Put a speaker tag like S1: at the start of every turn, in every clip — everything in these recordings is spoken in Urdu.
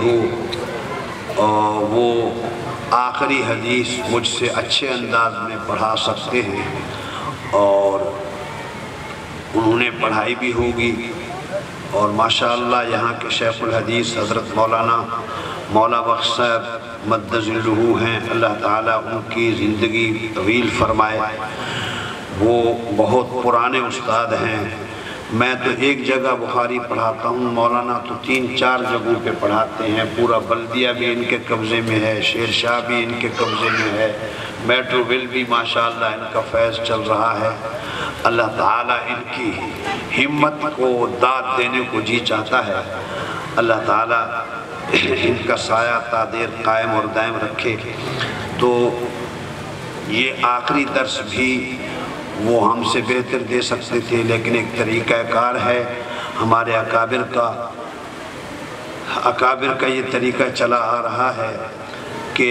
S1: ہو وہ آخری حدیث مجھ سے اچھے انداز میں پڑھا سکتے ہیں اور انہوں نے پڑھائی بھی ہوگی، اور ماشاءاللہ یہاں کے شیخ الحدیث حضرت مولانا مولا بخش صاحب مدد ذلہ ہیں، اللہ تعالیٰ ان کی زندگی طویل فرمائے۔ وہ بہت پرانے استاد ہیں۔ میں تو ایک جگہ بخاری پڑھاتا ہوں، مولانا تو 3-4 جگہوں پہ پڑھاتے ہیں۔ پورا بلدیہ بھی ان کے قبضے میں ہے، شیر شاہ بھی ان کے قبضے میں ہے، میٹرو ویل بھی ماشاءاللہ ان کا فیض چل رہا ہے۔ اللہ تعالیٰ ان کی ہمت کو داد دینے کو جی چاہتا ہے۔ اللہ تعالیٰ ان کا سایہ تا دیر قائم اور دائم رکھے۔ تو یہ آخری درس بھی وہ ہم سے بہتر دے سکتے تھے، لیکن ایک طریقہ کار ہے ہمارے اکابر کا یہ طریقہ چلا آ رہا ہے کہ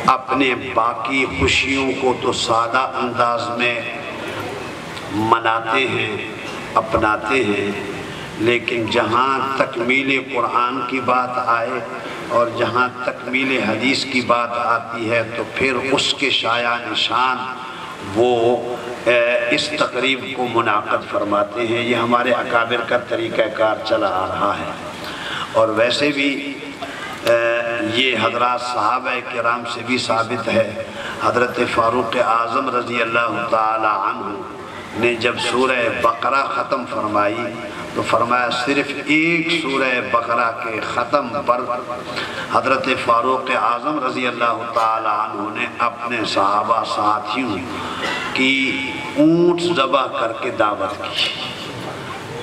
S1: اپنے باقی خوشیوں کو تو سادہ انداز میں مناتے ہیں، اپناتے ہیں، لیکن جہاں تکمیل قرآن کی بات آئے اور جہاں تکمیل حدیث کی بات آتی ہے تو پھر اس کے شایع نشان وہ اس تقریب کو منعقد فرماتے ہیں۔ یہ ہمارے اکابر کا طریقہ کار چلا آ رہا ہے، اور ویسے بھی یہ حضرات صحابہ کرام سے بھی ثابت ہے۔ حضرت فاروق اعظم رضی اللہ تعالی عنہ نے جب سورہ بقرہ ختم فرمائی تو فرمایا صرف ایک سورہ بقرہ کے ختم پر حضرت فاروق اعظم رضی اللہ تعالی عنہ نے اپنے صحابہ ساتھیوں کی اونٹ ذبح کر کے دعوت کی۔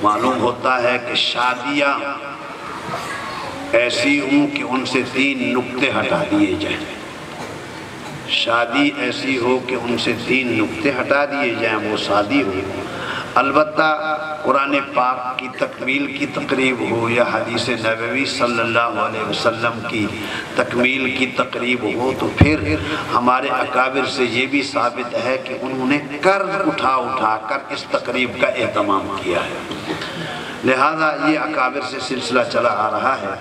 S1: معلوم ہوتا ہے کہ شادیاں ایسی ہوں کہ ان سے 3 نکتے ہٹا دیے جائیں، شادی ایسی ہو کہ ان سے 3 نکتے ہٹا دیے جائیں، وہ شادی ہو۔ البتہ قرآن پاک کی تکمیل کی تقریب ہو یا حدیث نبوی صلی اللہ علیہ وسلم کی تکمیل کی تقریب ہو تو پھر ہمارے اکابر سے یہ بھی ثابت ہے کہ انہوں نے قرض اٹھا کر اس تقریب کا اہتمام کیا ہے۔ لہذا یہ اکابر سے سلسلہ چلا آ رہا ہے۔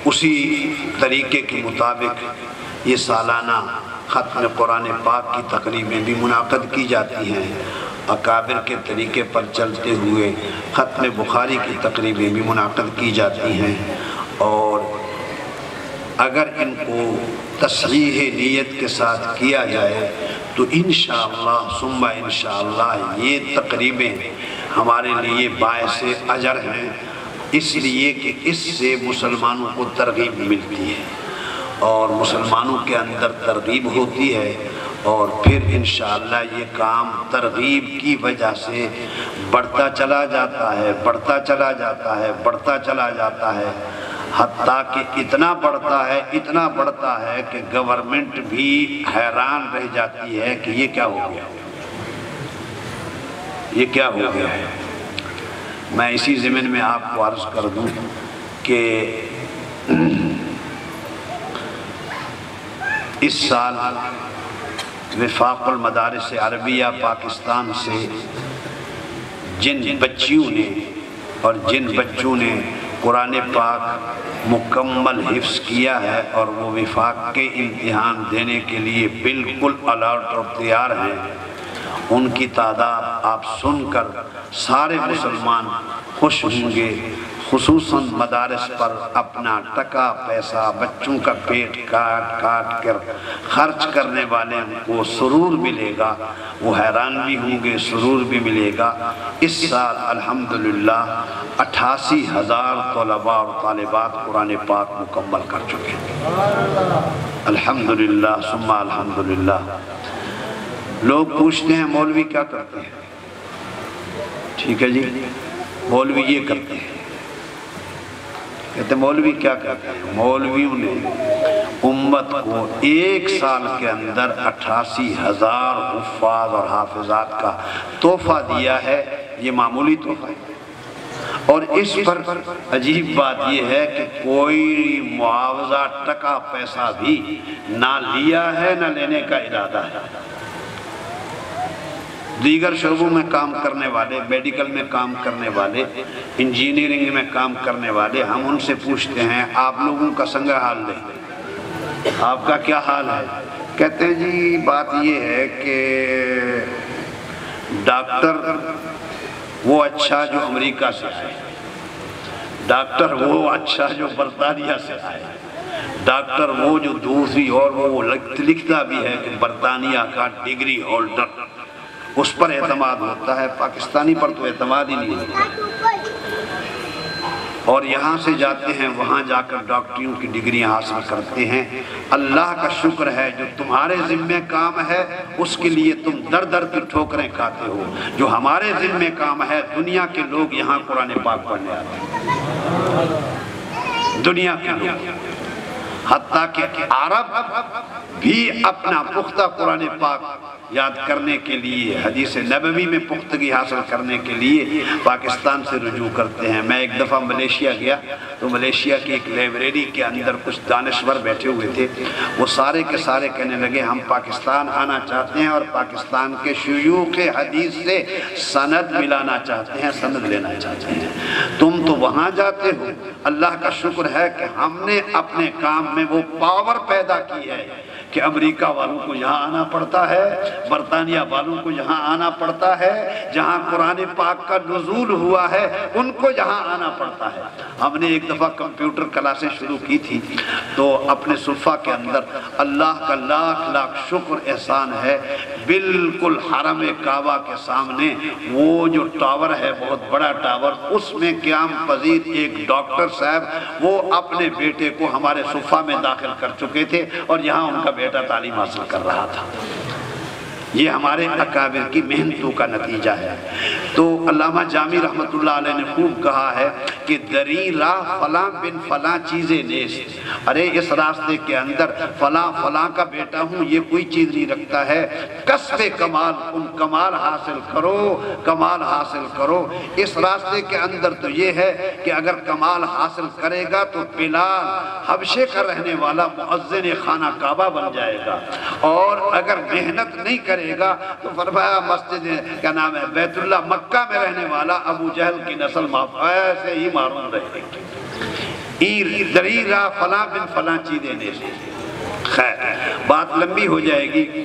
S1: اسی طریقے کے مطابق یہ سالانہ ختم قرآن پاک کی تقریبیں بھی منعقد کی جاتی ہیں۔ اکابر کے طریقے پر چلتے ہوئے ختم بخاری کی تقریبیں بھی منعقد کی جاتی ہیں، اور اگر ان کو تصحیح نیت کے ساتھ کیا جائے تو انشاءاللہ ثم انشاءاللہ یہ تقریبیں ہمارے لیے باعث اجر ہیں، اس لیے کہ اس سے مسلمانوں کو ترغیب ملتی ہے اور مسلمانوں کے اندر ترغیب ہوتی ہے، اور پھر انشاءاللہ یہ کام ترغیب کی وجہ سے بڑھتا چلا جاتا ہے، بڑھتا چلا جاتا ہے، بڑھتا چلا جاتا ہے، حتیٰ کہ اتنا بڑھتا ہے کہ گورنمنٹ بھی حیران رہ جاتی ہے کہ یہ کیا ہو گیا، یہ کیا ہو گیا ہے۔ میں اسی ضمن میں آپ کو عرض کر دوں کہ اس سال وفاق المدارس عربیہ پاکستان سے جن بچیوں نے اور جن بچوں نے قرآن پاک مکمل حفظ کیا ہے اور وہ وفاق کے امتحان دینے کے لیے بالکل الرٹ اور تیار ہیں، ان کی تعداد آپ سن کر سارے مسلمان خوش ہوں گے۔ خصوصاً مدارس پر اپنا ٹکا پیسہ بچوں کا پیٹ کاٹ کر خرچ کرنے والے کو سرور ملے گا، وہ حیران بھی ہوں گے، سرور بھی ملے گا۔ اس سال الحمدللہ 88,000 طلباء اور طالبات قرآن پاک مکمل کر چکے ہیں، الحمدللہ ثم الحمدللہ۔ لوگ پوچھتے ہیں مولوی کیا کرتے ہیں؟ ٹھیک ہے جی، مولوی یہ کرتے ہیں، کہتے ہیں مولوی کیا کرتے ہیں؟ مولویوں نے امت کو 1 سال کے اندر 88,000 حفاظ اور حافظات کا تحفہ دیا ہے۔ یہ معمولی تحفہ ہے، اور اس پر عجیب بات یہ ہے کہ کوئی معاوضہ ٹکا پیسہ بھی نہ لیا ہے نہ لینے کا ارادہ ہے۔ دیگر شعبوں میں کام کرنے والے، میڈیکل میں کام کرنے والے، انجینئرنگ میں کام کرنے والے، ہم ان سے پوچھتے ہیں آپ لوگوں کا سنگ حال دیں، آپ کا کیا حال ہے؟ کہتے ہیں جی بات یہ ہے کہ ڈاکٹر وہ اچھا جو امریکہ سے آئے، ڈاکٹر وہ اچھا جو برطانیہ سے آئے، ڈاکٹر وہ جو دوسری اور وہ لکھتا بھی ہے کہ برطانیہ کا ڈگری ہولڈر، اس پر اعتماد ہوتا ہے، پاکستانی پر تو اعتماد ہی نہیں ہوتا۔ اور یہاں سے جاتے ہیں وہاں جا کر ڈاکٹریوں کی ڈگریاں حاصل کرتے ہیں۔ اللہ کا شکر ہے جو تمہارے ذمہ کام ہے اس کے لیے تم در در کی ٹھوکریں کھاتے ہو، جو ہمارے ذمہ کام ہے دنیا کے لوگ یہاں قرآن پاک پڑھنے آتے ہیں، دنیا کے لوگ، حتیٰ کہ عرب بھی اپنا پختہ قرآن پاک یاد کرنے کے لیے، حدیث نبوی میں پختگی حاصل کرنے کے لیے پاکستان سے رجوع کرتے ہیں۔ میں ایک دفعہ ملیشیا گیا تو ملیشیا کی ایک لائبریری کے اندر کچھ دانشور بیٹھے ہوئے تھے، وہ سارے کے سارے کہنے لگے ہم پاکستان آنا چاہتے ہیں اور پاکستان کے شیوخ حدیث سے سند ملانا چاہتے ہیں، سند لینا چاہتے ہیں۔ تم تو وہاں جاتے ہو، اللہ کا شکر ہے کہ ہم نے اپنے کام میں وہ پاور پیدا کی ہے کہ امریکہ والوں کو یہاں آنا پڑتا ہے، برطانیہ والوں کو یہاں آنا پڑتا ہے، جہاں قرآن پاک کا نزول ہوا ہے ان کو یہاں آنا پڑتا ہے۔ ہم نے ایک دفعہ کمپیوٹر کلاسیں شروع کی تھی تو اپنے صفحہ کے اندر اللہ کا لاکھ لاکھ شکر احسان ہے، بالکل حرم کعبہ کے سامنے وہ جو ٹاور ہے، بہت بڑا ٹاور، اس میں قیام پذیر ایک ڈاکٹر صاحب وہ اپنے بیٹے کو ہمارے صفحہ میں داخل کر چکے تھے اور یہاں ان کا بیٹا تعلیم حاصل کر رہا تھا۔ یہ ہمارے اکابر کی محنتوں کا نتیجہ ہے۔ تو علامہ جامی رحمت اللہ علیہ نے خوب کہا ہے کہ دری راہ فلاں بن فلاں چیزیں نیست، ارے اس راستے کے اندر فلاں فلاں کا بیٹا ہوں یہ کوئی چیز نہیں رکھتا ہے، کسب کمال تم کمال حاصل کرو، کمال حاصل کرو۔ اس راستے کے اندر تو یہ ہے کہ اگر کمال حاصل کرے گا تو بلال حبشے کا رہنے والا مؤذن خانہ کعبہ بن جائے گا، اور اگر محنت نہیں کرے گا تو فرمایا مسجد کیا نام ہے بیت اللہ مکہ میں رہنے والا ابو جہل کی نسل ایسے ہی معروف رہے گی۔ دری راہ فلاں بن فلاں چیزیں نیست۔ خیر بات لمبی ہو جائے گی،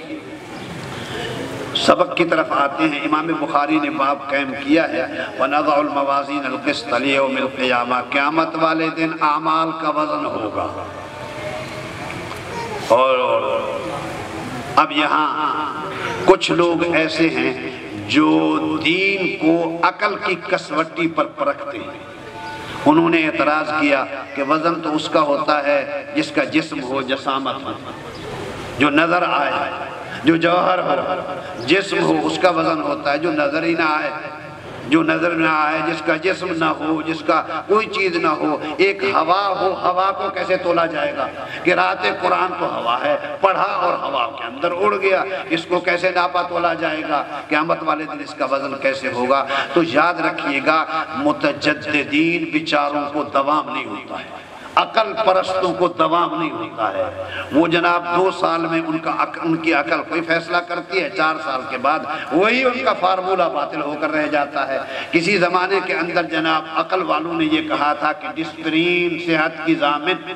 S1: سبق کی طرف آتے ہیں۔ امام بخاری نے باب قائم کیا ہے وَنَضَعُ الْمَوَازِينَ الْقِسْطَ لِيَوْمِ الْقِيَامَةِ، قیامت والے دن اعمال کا وزن ہوگا۔ اور اب یہاں کچھ لوگ ایسے ہیں جو دین کو عقل کی کسوٹی پر پرکھتے ہیں۔ انہوں نے اعتراض کیا کہ وزن تو اس کا ہوتا ہے جس کا جسم ہو، جسامت ہو، جو نظر آئے، جو جوہر ہو، جسم ہو اس کا وزن ہوتا ہے، جو نظر ہی نہ آئے، جو نظر نہ آئے، جس کا جسم نہ ہو، جس کا کوئی چیز نہ ہو، ایک ہوا ہو، ہوا کو کیسے تولا جائے گا؟ قرأت قرآن تو ہوا ہے، پڑھا اور ہوا کے اندر اڑ گیا، اس کو کیسے ناپا تولا جائے گا؟ قیامت والے دن اس کا وزن کیسے ہوگا؟ تو یاد رکھیے گا متجددین بیچاروں کو دوام نہیں ہوتا ہے، عقل پرستوں کو دوام نہیں ہوتا ہے۔ وہ جناب 2 سال میں ان کی عقل کوئی فیصلہ کرتی ہے، 4 سال کے بعد وہی ان کا فارمولہ باطل ہو کر رہ جاتا ہے۔ کسی زمانے کے اندر جناب عقل والوں نے یہ کہا تھا کہ ڈسپرین صحت کی ضامن،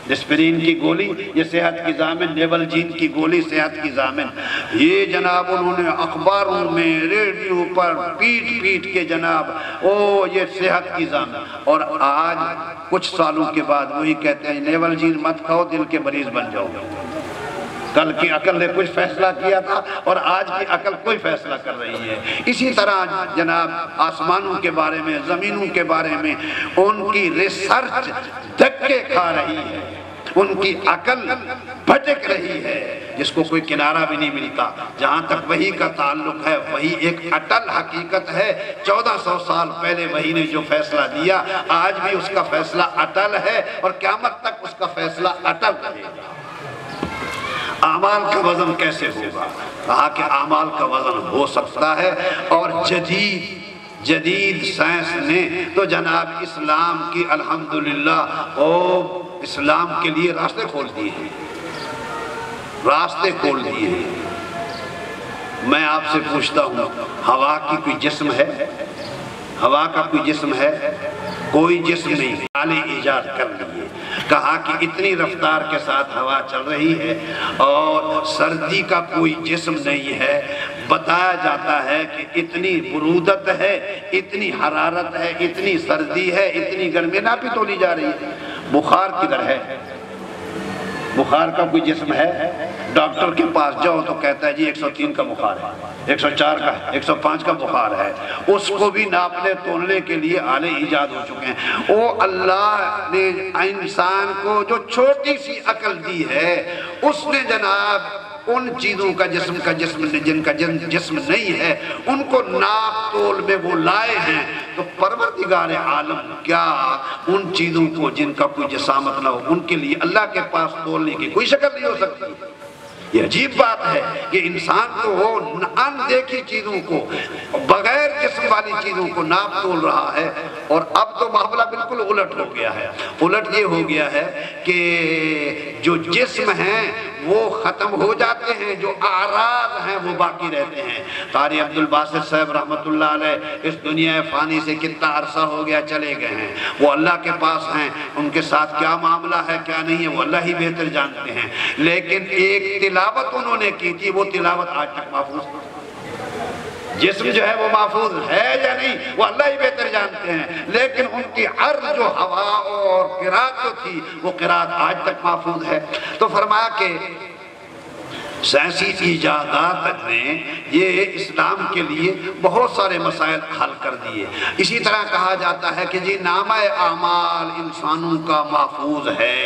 S1: ڈسپرین کی گولی یہ صحت کی ضامن، نیولجین کی گولی صحت کی ضامن، یہ جناب انہوں نے اخباروں میں ریڈیو پر پیٹ پیٹ کے جناب یہ صحت کی ضامن، اور آج کچھ سالوں کے بعد وہی کہتے ہیں نیولجین مت کھاؤ دل کے مریض بن جاؤ۔ کل کی عقل نے کچھ فیصلہ کیا تھا اور آج کی عقل کوئی فیصلہ کر رہی ہے۔ اسی طرح جناب آسمانوں کے بارے میں، زمینوں کے بارے میں ان کی ریسرچ دھکے کھا رہی ہے، ان کی عقل بھٹک رہی ہے، جس کو کوئی کنارہ بھی نہیں ملتا۔ جہاں تک وحی کا تعلق ہے، وحی ایک اٹل حقیقت ہے۔ 1400 سال پہلے وحی نے جو فیصلہ دیا آج بھی اس کا فیصلہ اٹل ہے اور قیامت تک اس کا فیصلہ اٹل رہے گا۔ اعمال کا وزن کیسے ہوگا؟ کہا کہ اعمال کا وزن ہو سکتا ہے، اور جدید سائنس نے تو جناب اسلام کی الحمدللہ اسلام کے لیے راستے کھول دیے ہیں، راستے کھول دیے ہیں۔ میں آپ سے پوچھتا ہوں، ہوا کی کوئی جسم ہے؟ ہوا کا کوئی جسم ہے؟ کوئی جسم نہیں، اللہ نے ایجاد کر لیے۔ کہا کہ اتنی رفتار کے ساتھ ہوا چل رہی ہے اور سردی کا کوئی جسم نہیں ہے۔ بتایا جاتا ہے کہ اتنی برودت ہے، اتنی حرارت ہے، اتنی سردی ہے، اتنی گرمی ناپی تولی جا رہی ہے۔ بخار کدھر ہے؟ بخار کا کوئی جسم ہے؟ ڈاکٹر کے پاس جاؤ تو کہتا ہے جی 103 کا بخار ہے، 104 کا ہے، 105 کا بخار ہے۔ اس کو بھی ناپنے تولنے کے لیے آلے ایجاد ہو چکے ہیں۔ وہ اللہ نے انسان کو جو چھوٹی سی عقل دی ہے، اس نے جناب ان چیزوں کا جن کا جسم نہیں ہے، ان کو ناپ تول میں وہ لائے ہیں۔ تو پروردگار عالم کیا ان چیزوں کو جن کا کوئی جسامت نہ ہو، ان کے لیے اللہ کے پاس تولنے کی کوئی شکل نہیں ہو سکتی؟ یہ عجیب بات ہے کہ انسان تو وہ ان دیکھی چیزوں کو، بغیر جسم والی چیزوں کو ناپ تول رہا ہے۔ اور اب تو معاملہ بالکل الٹ ہو گیا ہے۔ الٹ یہ ہو گیا ہے کہ جو جسم ہیں وہ ختم ہو جاتے ہیں، جو اعراض ہیں وہ باقی رہتے ہیں۔ قاری عبد الباسط صاحب رحمت اللہ علیہ اس دنیا فانی سے کتنا عرصہ ہو گیا چلے گئے ہیں، وہ اللہ کے پاس ہیں، ان کے ساتھ کیا معاملہ ہے کیا نہیں ہے وہ اللہ ہی بہتر جانتے ہیں۔ لیکن ایک تلاوت انہوں نے کی تھی، وہ تلاوت آج تک محفوظ ہے۔ جسم جو ہے وہ محفوظ ہے یا نہیں وہ اللہ ہی بہتر جانتے ہیں، لیکن ان کی عرض جو ہوا اور قرات جو تھی وہ قرات آج تک محفوظ ہے۔ تو فرمایا کہ سائنسی ایجادات نے یہ اسلام کے لیے بہت سارے مسائل حل کر دیے۔ اسی طرح کہا جاتا ہے کہ جی نامہ اعمال انسانوں کا محفوظ ہے۔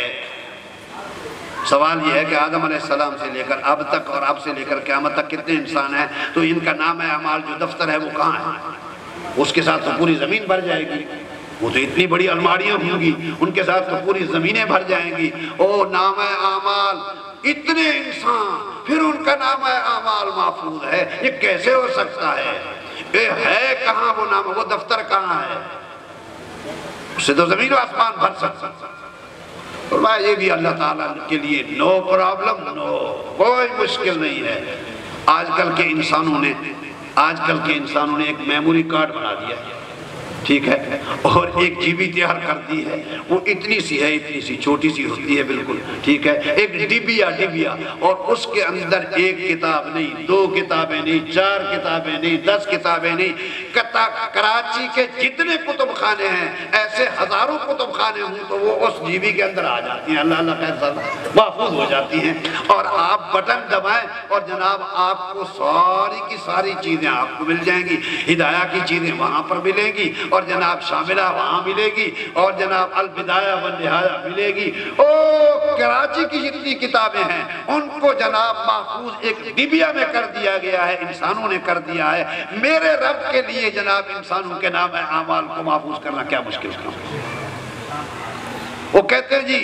S1: سوال یہ ہے کہ آدم علیہ السلام سے لے کر اب تک اور اب سے لے کر قیامت تک کتنے انسان ہیں، تو ان کا نامہ اعمال جو دفتر ہے وہ کہاں ہے؟ اس کے ساتھ تو پوری زمین بھر جائے گی، وہ تو اتنی بڑی الماریاں ہوں گی، ان کے ساتھ تو پوری زمینیں بھر جائیں گی۔ او نامہ اعمال اتنے انسان، پھر ان کا نامہ اعمال محفوظ ہے، یہ کیسے ہو سکتا ہے؟ ہے کہاں وہ نامہ، وہ دفتر کہاں ہے؟ اس سے تو زمین و آسمان بھر سکتا ہے۔ فرمایا یہ بھی اللہ تعالیٰ کے لیے نو پرابلم، نو کوئی مشکل نہیں ہے۔ آج کل کے انسانوں نے ایک میموری کارڈ بنا دیا ہے، ٹھیک ہے، اور ایک جی بی تیار کر دی ہے، وہ اتنی سی ہے، اتنی سی چھوٹی سی ہوتی ہے بالکل، ٹھیک ہے، ایک ڈبیا، اور اس کے اندر ایک کتاب نہیں، 2 کتابیں نہیں، 4 کتابیں نہیں، 10 کتابیں نہیں، کراچی کے جتنے کتب خانے ہیں ایسے ہزاروں کتب خانے ہوں تو وہ اس جی بی کے اندر آ جاتی ہیں، اللہ خیر صاحب محفوظ ہو جاتی ہیں۔ اور آپ بٹن دبائیں اور جناب آپ کو ساری کی ساری چیزیں آپ کو مل جائیں گی، ہدایہ کی چیزیں وہاں پر ملیں گی، اور جناب شاملہ وہاں ملے گی، اور جناب البدایہ والنہایہ ملے گی۔ کراچی کی جتنی کتابیں ہیں ان کو جناب محفوظ ایک ڈبیا میں کر دیا گیا ہے، انسانوں نے کر دیا ہے۔ میرے رب کے لیے جناب انسانوں کے نام اعمال کو محفوظ کرنا کیا مشکل کام؟ وہ کہتے ہیں جی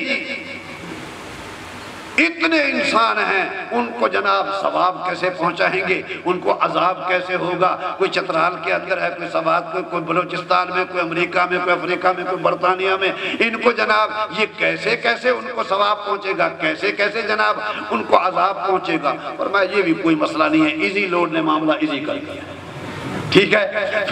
S1: اتنے انسان ہیں، ان کو جناب ثواب کیسے پہنچائیں گے، ان کو عذاب کیسے ہوگا؟ کوئی چترال کے اندر ہے، کوئی سوات، کوئی بلوچستان میں، کوئی امریکہ میں، کوئی افریقہ میں، کوئی برطانیہ میں، ان کو جناب یہ کیسے ان کو ثواب پہنچے گا، کیسے جناب ان کو عذاب پہنچے گا؟ فرمایا یہ بھی کوئی مسئلہ نہیں ہے، ایزی لوڈ نے معاملہ ایزی کر دیا، ٹھیک ہے،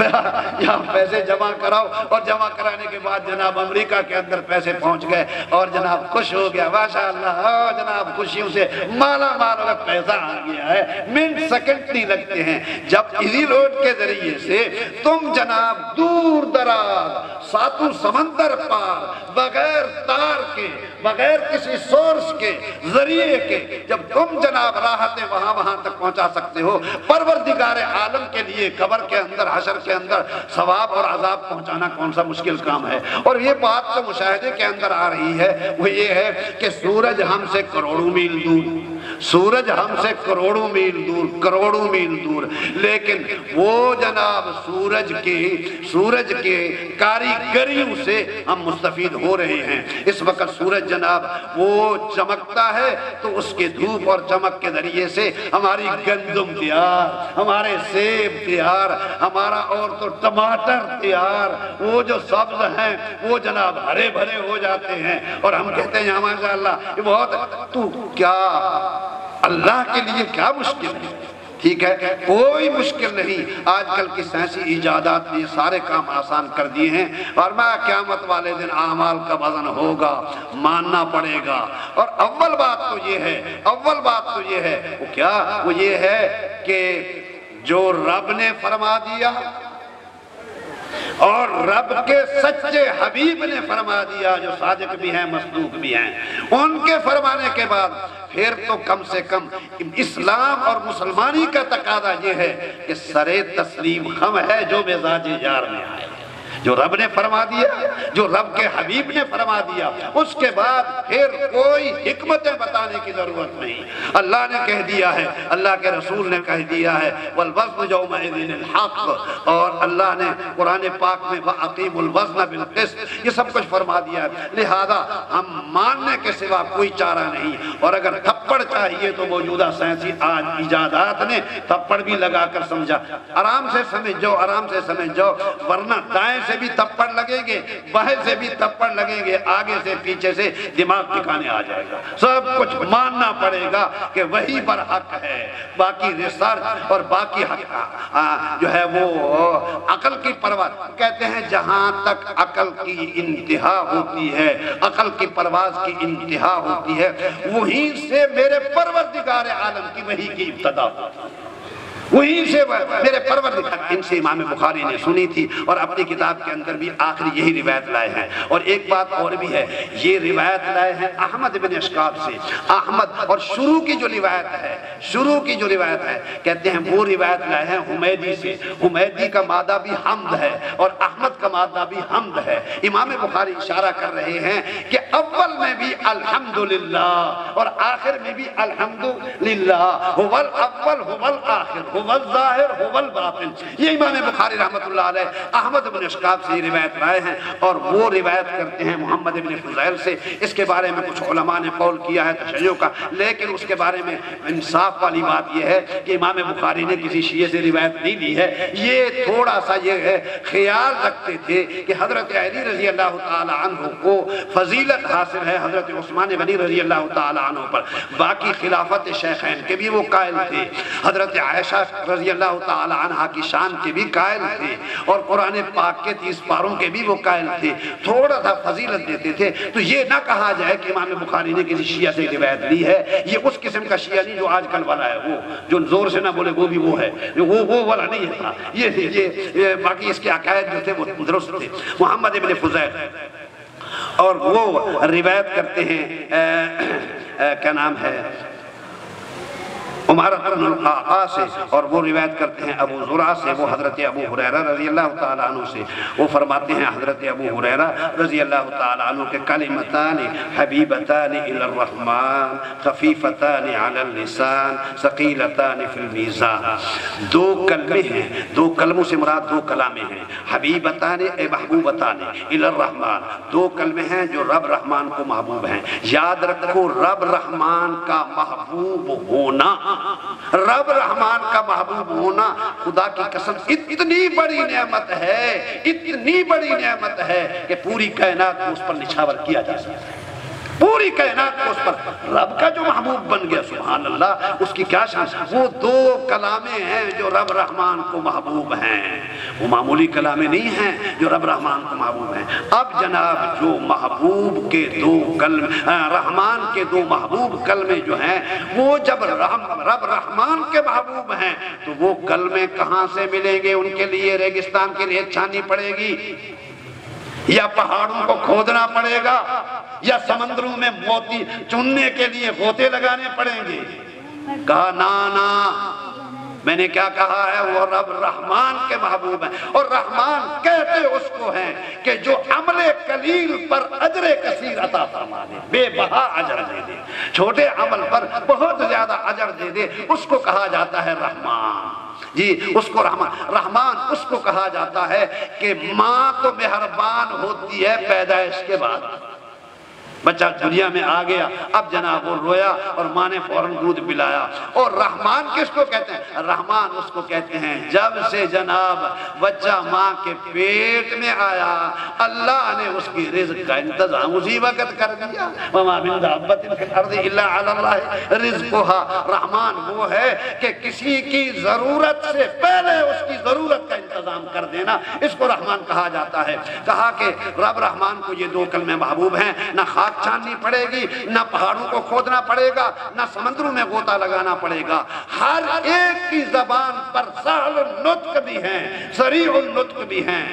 S1: یہاں پیسے جمع کراؤ، اور جمع کرانے کے بعد جناب امریکہ کے اندر پیسے پہنچ گئے اور جناب خوش ہو گیا، ماشاءاللہ، جناب خوشیوں سے مالا مال ہوگا، پیسہ آ گیا ہے، منٹ سیکنڈ نہیں لگتے ہیں۔ جب ایزی لوڈ کے ذریعے سے تم جناب دور دراز ساتوں سمندر پار بغیر تار کے، بغیر کسی سورس کے ذریعے کے، جب تم جناب راحتیں وہاں تک پہنچا سکتے ہو، پروردگار عالم کے لیے قبر کے اندر، حشر کے اندر ثواب اور عذاب پہنچانا کون سا مشکل کام ہے؟ اور یہ بات تو مشاہدے کے اندر آ رہی ہے، وہ یہ ہے کہ سورج ہم سے کروڑوں میل دور، سورج ہم سے کروڑوں میل دور، لیکن وہ جناب سورج کے کاریگریوں سے ہم مستفید ہو رہے ہیں۔ اس وقت سورج جناب وہ چمکتا ہے تو اس کے دھوپ اور چمک کے ذریعے سے ہماری گندم تیار، ہمارے سیب تیار، ہمارا اور تو ٹماٹر تیار، وہ جو سبز ہیں وہ جناب ہرے بھرے ہو جاتے ہیں، اور ہم کہتے ہیں ماشاءاللہ یہ بہت، تو کیا اللہ کے لیے کیا مشکل ہے؟ ٹھیک ہے، کوئی مشکل نہیں۔ آج کل کی سائنسی ایجادات نے سارے کام آسان کر دیے ہیں، اور میں قیامت والے دن اعمال کا وزن ہوگا، ماننا پڑے گا۔ اور اول بات تو یہ ہے وہ کیا؟ وہ یہ ہے کہ جو رب نے فرما دیا اور رب کے سچے حبیب نے فرما دیا، جو صادق بھی ہیں مصدوق بھی ہیں، ان کے فرمانے کے بعد پھر تو کم سے کم اسلام اور مسلمانی کا تقاضا یہ ہے کہ سرے تسلیم خم ہے جو مزاج یار میں آئے۔ جو رب نے فرما دیا، جو رب کے حبیب نے فرما دیا، اس کے بعد پھر کوئی حکمتیں بتانے کی ضرورت نہیں۔ اللہ نے کہہ دیا ہے، اللہ کے رسول نے کہہ دیا ہے والوزن یومئذ الحق، اور اللہ نے قرآن پاک میں وَأَقِیمُوا الْوَزْنَ بِالْقِسْطِ یہ سب کچھ فرما دیا ہے۔ لہذا ہم ماننے کے سوا کوئی چارہ نہیں، اور اگر تھپڑ چاہیے تو موجودہ سائنسی آج ایجادات نے تھپڑ بھی لگا کر سمجھا۔ آرام سے سمجھ جاؤ، ورنہ دائیں سے بھی تھپڑ لگیں گے، بائیں سے بھی تھپڑ لگیں گے، آگے سے پیچھے سے دماغ ٹھکانے آ جائے گا۔ سب کچھ ماننا پڑے گا کہ وہی برحق ہے۔ باقی ریسرچ اور باقی جو ہے وہ عقل کی پرواز، کہتے ہیں جہاں تک عقل کی انتہا ہوتی ہے، عقل کی پرواز کی انتہا ہوتی ہے، وہیں سے میرے پروردگار عالم کی وحی کی ابتدا ہوتی ہے، وہیں سے میرے پروردگار۔ ان سے امام بخاری نے سنی تھی، اور اپنی کتاب کے اندر بھی آخری یہی روایت لائے ہیں۔ اور ایک بات اور بھی ہے، یہ روایت لائے ہیں احمد بن اشکاب سے۔ احمد، اور شروع کی جو روایت ہے کہتے ہیں وہ روایت لائے ہیں حمیدی سے۔ حمیدی کا مادہ بھی حمد ہے اور احمد کا مادہ بھی حمد ہے۔ امام بخاری اشارہ کر رہے ہیں کہ اول میں بھی الحمدللہ اور آخر میں بھی الحمدللہ، هو الاول هو الاخر هو الظاہر هو الباطن۔ یہ امام بخاری رحمت اللہ علیہ احمد بن اشکاب سے یہ روایت لائے ہیں، اور وہ روایت کرتے ہیں محمد بن فضیل سے۔ اس کے بارے میں کچھ علماء نے قول کیا ہے تشیع کا، لیکن اس کے بارے میں انصاف والی بات یہ ہے کہ امام بخاری نے کسی شیعہ سے روایت نہیں دی ہے۔ یہ تھوڑا سا یہ ہے خیال رکھتے تھے کہ حضرت علی رضی اللہ تعالی عنہ کو فضیلت حاصل ہے حضرت عثمان غنی رضی اللہ تعالی عنہ پر، باقی خلافت شیخین کے بھی وہ قائل تھے، حضرت عائشہ رضی اللہ تعالی عنہ کی شان کے بھی قائل تھے، اور قرآن پاک کے 30 پاروں کے بھی وہ قائل تھے، تھوڑا سا فضیلت دیتے تھے۔ تو یہ نہ کہا جائے کہ امام بخاری نے کسی شیعہ سے روایت لی ہے، یہ اس قسم کا شیعہ نہیں جو آج کل والا ہے، وہ جو زور سے نہ بولے وہ بھی وہ ہے، وہ والا نہیں ہے۔ یہ باقی اس کے عقائد جو تھے وہ درست تھے۔ محمد ابن فضیل، اور وہ روایت کرتے ہیں کیا نام ہے عمارت بن القعقاع سے، اور وہ روایت کرتے ہیں ابو زرعہ سے، وہ حضرت ابو ہریرہ رضی اللہ تعالیٰ عنہ سے۔ وہ فرماتے ہیں حضرت ابو ہریرہ رضی اللہ تعالیٰ عنہ کے کلمتان حبیبتان الی الرحمن خفیفتان علی اللسان ثقیلتان فی المیزان۔ دو کلمے ہیں، دو کلموں سے مراد دو کلامیں ہیں، حبیبتان اے محبوبتان الی الرحمن، دو کلمے ہیں جو رب رحمان کو محبوب ہیں۔ یاد رکھو رب رحمان کا محبوب ہونا، رب رحمان کا محبوب ہونا خدا کی قسم اتنی بڑی نعمت ہے، اتنی بڑی نعمت ہے کہ پوری کائنات کو اس پر نچھاور کیا جا سکتا ہے، پوری کائنات کو اس پر رب کا جو محبوب بن گیا، سبحان اللہ، اس کی کیا شان۔ وہ دو کلامیں ہیں جو رب رحمان کو محبوب ہیں، وہ معمولی کلامیں نہیں ہیں جو رب رحمان کو محبوب ہیں۔ اب جناب جو محبوب کے دو کلمے، رحمان کے دو محبوب کلمے جو ہیں، وہ جب رب رحمان کے محبوب ہیں تو وہ کلمے کہاں سے ملیں گے؟ ان کے لیے ریگستان کی ریت چھانی پڑے گی، یا پہاڑوں کو کھودنا پڑے گا، یا سمندروں میں موتی چننے کے لیے غوطے لگانے پڑیں گے؟ کہا نانا، میں نے کیا کہا ہے، وہ رب رحمان کے محبوب ہیں، اور رحمان کہتے اس کو ہیں کہ جو عمل قلیل پر اجر کثیر عطا فرما دے، بے بہا اجر دے دے، چھوٹے عمل پر بہت زیادہ اجر دے دے، اس کو کہا جاتا ہے رحمان۔ جی اس کو رحمان اس کو کہا جاتا ہے کہ ماں تو مہربان ہوتی ہے پیدائش کے بعد، بچہ دنیا میں آ گیا، اب جناب وہ رویا اور ماں نے فوراً دودھ پلایا۔ اور رحمان کس کو کہتے ہیں؟ رحمان اس کو کہتے ہیں جب سے جناب بچہ ماں کے پیٹ میں آیا اللہ نے اس کی رزق کا انتظام اسی وقت کر دیا۔ وَمَا مِن دَابَّةٍ فِي الْأَرْضِ إِلَّا عَلَى اللَّهِ رِزْقُهَا۔ رحمان وہ ہے کہ کسی کی ضرورت سے پہلے اس کی ضرورت کا انتظام کر دینا، اس کو رحمان کہا جاتا ہے۔ کہا کہ رب رحمان کو یہ دو کلمے محبوب ہیں، نہ خاک چھاننی پڑے گی، نہ پہاڑوں کو کھودنا پڑے گا، نہ سمندروں میں غوطہ لگانا پڑے گا۔ ہر ایک کی زبان پر سہل النطق بھی ہیں، سریع النطق بھی ہیں،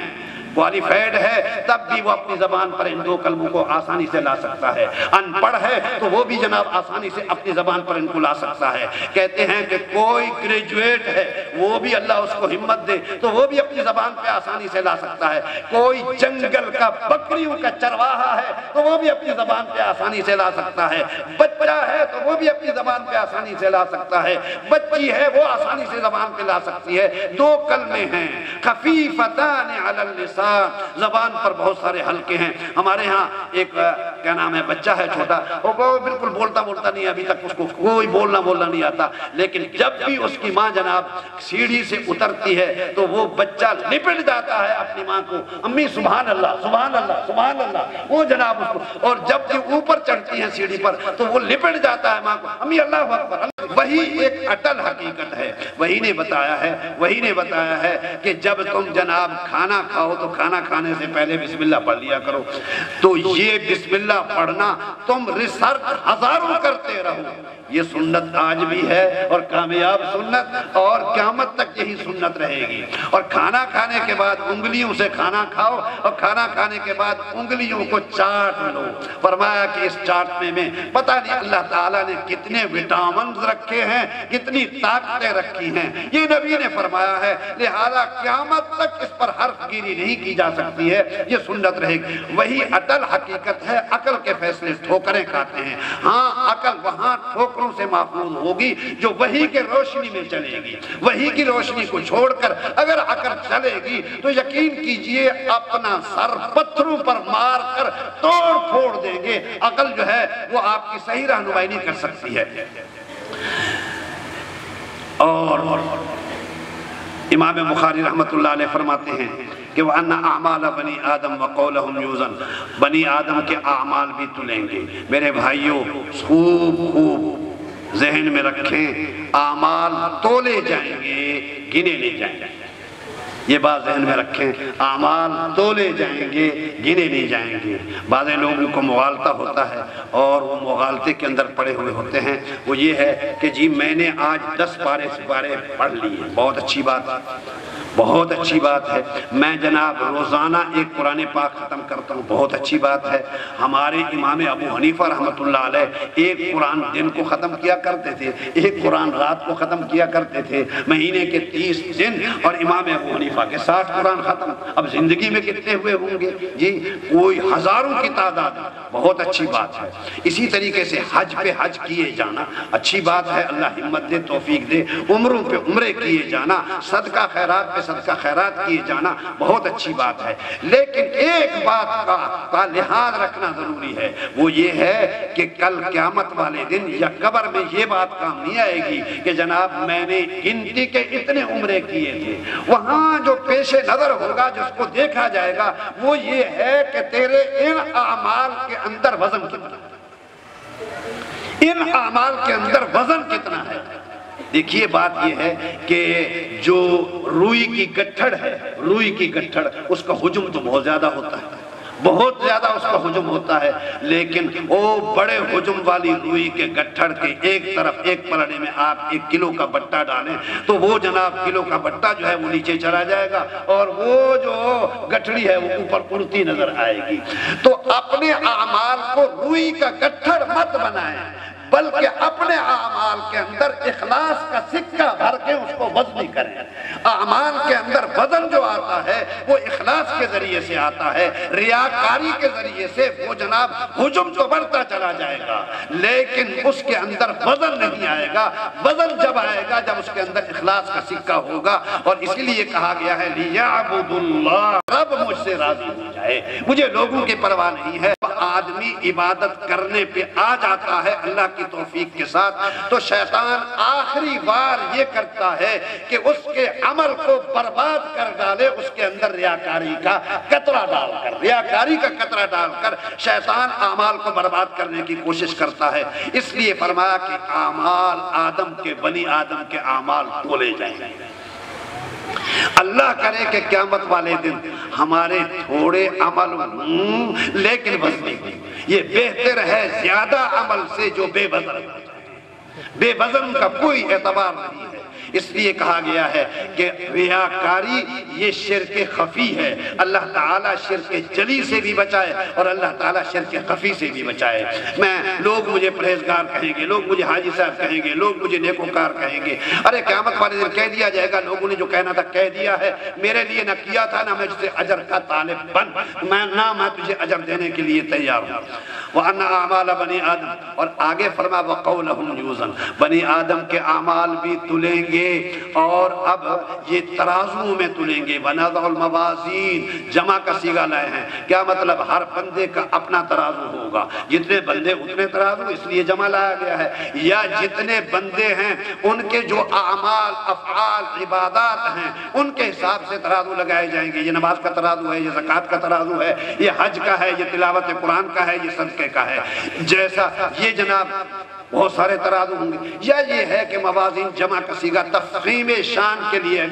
S1: کوالیفائیڈ ہے تب بھی وہ اپنی زبان پر ان دو کلموں کو آسانی سے لا سکتا ہے۔ ان پڑھ ہے تو وہ بھی جناب آسانی سے اپنی زبان پر ان کو لا سکتا ہے۔ کہتے ہیں کہ کوئی گریجویٹ ہے وہ بھی اللہ اس کو ہمت دے تو وہ بھی اپنی زبان پہ آسانی سے لا سکتا ہے۔ کوئی جنگل کا بکریوں کا چرواہا ہے تو وہ بھی اپنی زبان پہ آسانی سے لا سکتا ہے۔ بچہ ہے تو وہ بھی اپنی زبان پہ آسانی سے لا سکتا ہے۔ بچی ہے وہ آسانی سے زبان پہ لا سکتی ہے۔ دو کلمے ہیں خفیفتان علی اللسان، زبان پر بہت سارے حلقے ہیں۔ ہمارے ہاں ایک کیا نام ہے بچہ ہے چھوٹا، وہ بالکل بولتا نہیں، ابھی تک اس کو کوئی بولنا نہیں آتا، لیکن جب بھی اس کی ماں جناب سیڑھی سے اترتی ہے تو وہ بچہ لپٹ جاتا ہے اپنی ماں کو، امی سبحان اللہ سبحان اللہ سبحان اللہ، وہ جناب اس کو، اور جب بھی اوپر چڑھتی ہیں سیڑھی پر تو وہ لپٹ جاتا ہے ماں کو، امی اللہ اکبر۔ وہی ایک اٹل حقیقت ہے۔ وہی نے بتایا ہے کہ جب تم جناب کھانا کھاؤ تو کھانا کھانے سے پہلے بسم اللہ پڑھ لیا کرو۔ تو یہ بسم اللہ پڑھنا تم ریسرچ ہزاروں کرتے رہو، یہ سنت آج بھی ہے اور کامیاب سنت، اور قیامت تک یہی سنت رہے گی۔ اور کھانا کھانے کے بعد انگلیوں سے کھانا کھاؤ، اور کھانا کھانے کے بعد انگلیوں کو چاٹ لو۔ فرمایا کہ اس چاٹنے میں پتہ نہیں اللہ تعالیٰ نے کتنے وٹامنز رکھے ہیں، کتنی طاقتیں رکھی ہیں، یہ نبی نے فرمایا ہے، لہذا قیامت تک اس پر حرف گیری نہیں کی جا سکتی ہے، یہ سنت رہے گی۔ وہی اٹل حقیقت ہے۔ عقل کے فیصلے ٹھوکریں کھاتے ہیں، ہاں عقل وہاں ٹھوکروں سے محفوظ ہوگی جو وحی کے روشنی میں چلے گی۔ وحی کی روشنی کو چھوڑ کر اگر عقل چلے گی تو یقین کیجئے اپنا سر پتھروں پر مار کر توڑ پھوڑ دیں گے۔ عقل جو ہے وہ آپ کی صحیح رہنمائی نہیں کر سکتی ہے۔ اور امام بخاری رحمت اللہ علیہ فرماتے ہیں کہ وَأَنَّ أَعْمَالَ بَنِي آدَمْ وَقَوْلَهُمْ يُوزَنْ، بنی آدم کے اعمال بھی تلیں گے۔ میرے بھائیوں خوب ذہن میں رکھیں، اعمال تولے جائیں گے، گنے نہیں جائیں گے۔ یہ بات ذہن میں رکھیں، اعمال تولے جائیں گے، گنے نہیں جائیں گے۔ بعض لوگوں کو مغالطہ ہوتا ہے اور وہ مغالطے کے اندر پڑے ہوئے ہوتے ہیں، وہ یہ ہے کہ جی میں نے آج 10 پارے پڑھ لیے، بہت اچھی بات ہے۔ میں جناب روزانہ ایک قرآن پاک ختم کرتا ہوں، بہت اچھی بات ہے۔ ہمارے امام ابو حنیفہ رحمت اللہ علیہ ایک قرآن دن کو ختم کیا کرتے تھے، ایک قرآن رات کو ختم کیا کرتے تھے، مہینے کے 30 دن، اور امام ابو حنیفہ کے 60 قرآن ختم۔ اب زندگی میں کتنے ہوئے ہوں گے جی؟ کوئی ہزاروں کی تعداد، بہت اچھی بات ہے۔ اسی طریقے سے حج پہ حج کیے جانا اچھی بات ہے، اللہ ہمت دے، توفیق دے۔ عمروں پہ عمرے کیے جانا، صدقہ خیرات پہ صدقہ خیرات کیے جانا بہت اچھی بات ہے، لیکن ایک بات کا لحاظ رکھنا ضروری ہے، وہ یہ ہے کہ کل قیامت والے دن یا قبر میں یہ بات کام نہیں آئے گی کہ جناب میں نے گنتی کے اتنے عمرے کیے تھے۔ وہاں جو پیش نظر ہوگا، جس کو دیکھا جائے گا، وہ یہ ہے کہ تیرے ان اعمال کے اندر وزن کتنا ہے، ان اعمال کے اندر وزن کتنا ہے۔ دیکھیے بات یہ ہے کہ جو روئی کی گٹھڑ ہے، روئی کی گٹھڑ، اس کا حجم تو بہت زیادہ ہوتا ہے، بہت زیادہ اس کا حجم ہوتا ہے، لیکن وہ بڑے حجم والی روئی کے گٹھڑ کے ایک طرف ایک پلڑے میں آپ 1 کلو کا بٹا ڈالیں تو وہ جناب کلو کا بٹا جو ہے وہ نیچے چلا جائے گا اور وہ جو گٹھڑی ہے وہ اوپر اڑتی نظر آئے گی۔ تو اپنے اعمال کو روئی کا گٹھڑ مت بنائیں، بلکہ اپنے اعمال کے اندر اخلاص کا سکہ بھر کے اس کو وزنی کریں۔ اعمال کے اندر وزن جو آتا ہے وہ اخلاص کے ذریعے سے آتا ہے، ریاکاری کے ذریعے سے وہ جناب حجم تو بڑھتا چلا جائے گا، لیکن اس کے اندر وزن نہیں آئے گا۔ وزن جب آئے گا جب اس کے اندر اخلاص کا سکہ ہوگا، اور اسی لیے کہا گیا ہے لِيَعْبُدُ اللَّهَ، رب مجھ سے راضی ہو جائے، مجھے لوگوں کی پرواہ نہیں ہے۔ آدمی عبادت کرنے پہ آ جاتا ہے اللہ کی توفیق کے ساتھ، تو شیطان آخری بار یہ کرتا ہے کہ اس کے عمل کو برباد کر ڈالے، اس کے اندر ریاکاری کا قطرہ ڈال کر شیطان اعمال کو برباد کرنے کی کوشش کرتا ہے۔ اس لیے فرمایا کہ اعمال بنی آدم کے اعمال تولے جائیں گے۔ اللہ کرے کہ قیامت والے دن ہمارے تھوڑے عمل لیکن وزنی، یہ بہتر ہے زیادہ عمل سے جو بے وزن کا کوئی اعتبار نہیں ہے۔ اس لیے کہا گیا ہے کہ ریاکاری یہ شرک خفی ہے، اللہ تعالیٰ شرک جلی سے بھی بچائے اور اللہ تعالیٰ شرک خفی سے بھی بچائے۔ لوگ مجھے پرہیزگار کہیں گے، لوگ مجھے حاجی صاحب کہیں گے، لوگ مجھے نیکوکار کہیں گے، ارے قیامت والے دن کہہ دیا جائے گا لوگوں نے جو کہنا تھا کہہ دیا ہے، میرے لیے نہ کیا تھا، نہ میں تجھے اجر کا طالب میں تجھے اجر دینے کے لیے تیار ہوں۔ وَأَنَّ أَعْمَالَ بَنِي آدم، اور آگے فرما وَقَوْلَهُمْ يُوزَنْ، بنی آدم کے اعمال بھی تلیں گے اور اب یہ ترازو میں تلیں گے۔ وَنَضَعُ الْمَوَازِينَ جمع کا صیغہ لائے ہیں، کیا مطلب؟ ہر بندے کا اپنا ترازو ہوگا، جتنے بندے اتنے ترازو، اس لیے جمع لایا گیا ہے، یا جتنے بندے ہیں ان کے جو اعمال افعال عبادات ہیں ان کے حساب سے ترازو لگائے جائیں گے۔ یہ نماز کا ترازو ہے، یہ زکوٰۃ کا ترازو ہے، یہ حج کا ہے، یہ تلاوت قرآن کا ہے، یہ صدقے کا ہے، جیسا یہ جناب بہت سارے ترازو ہوں گے۔ یا یہ ہے کہ موازین جمع کا صیغہ تفخیم شان کے لیے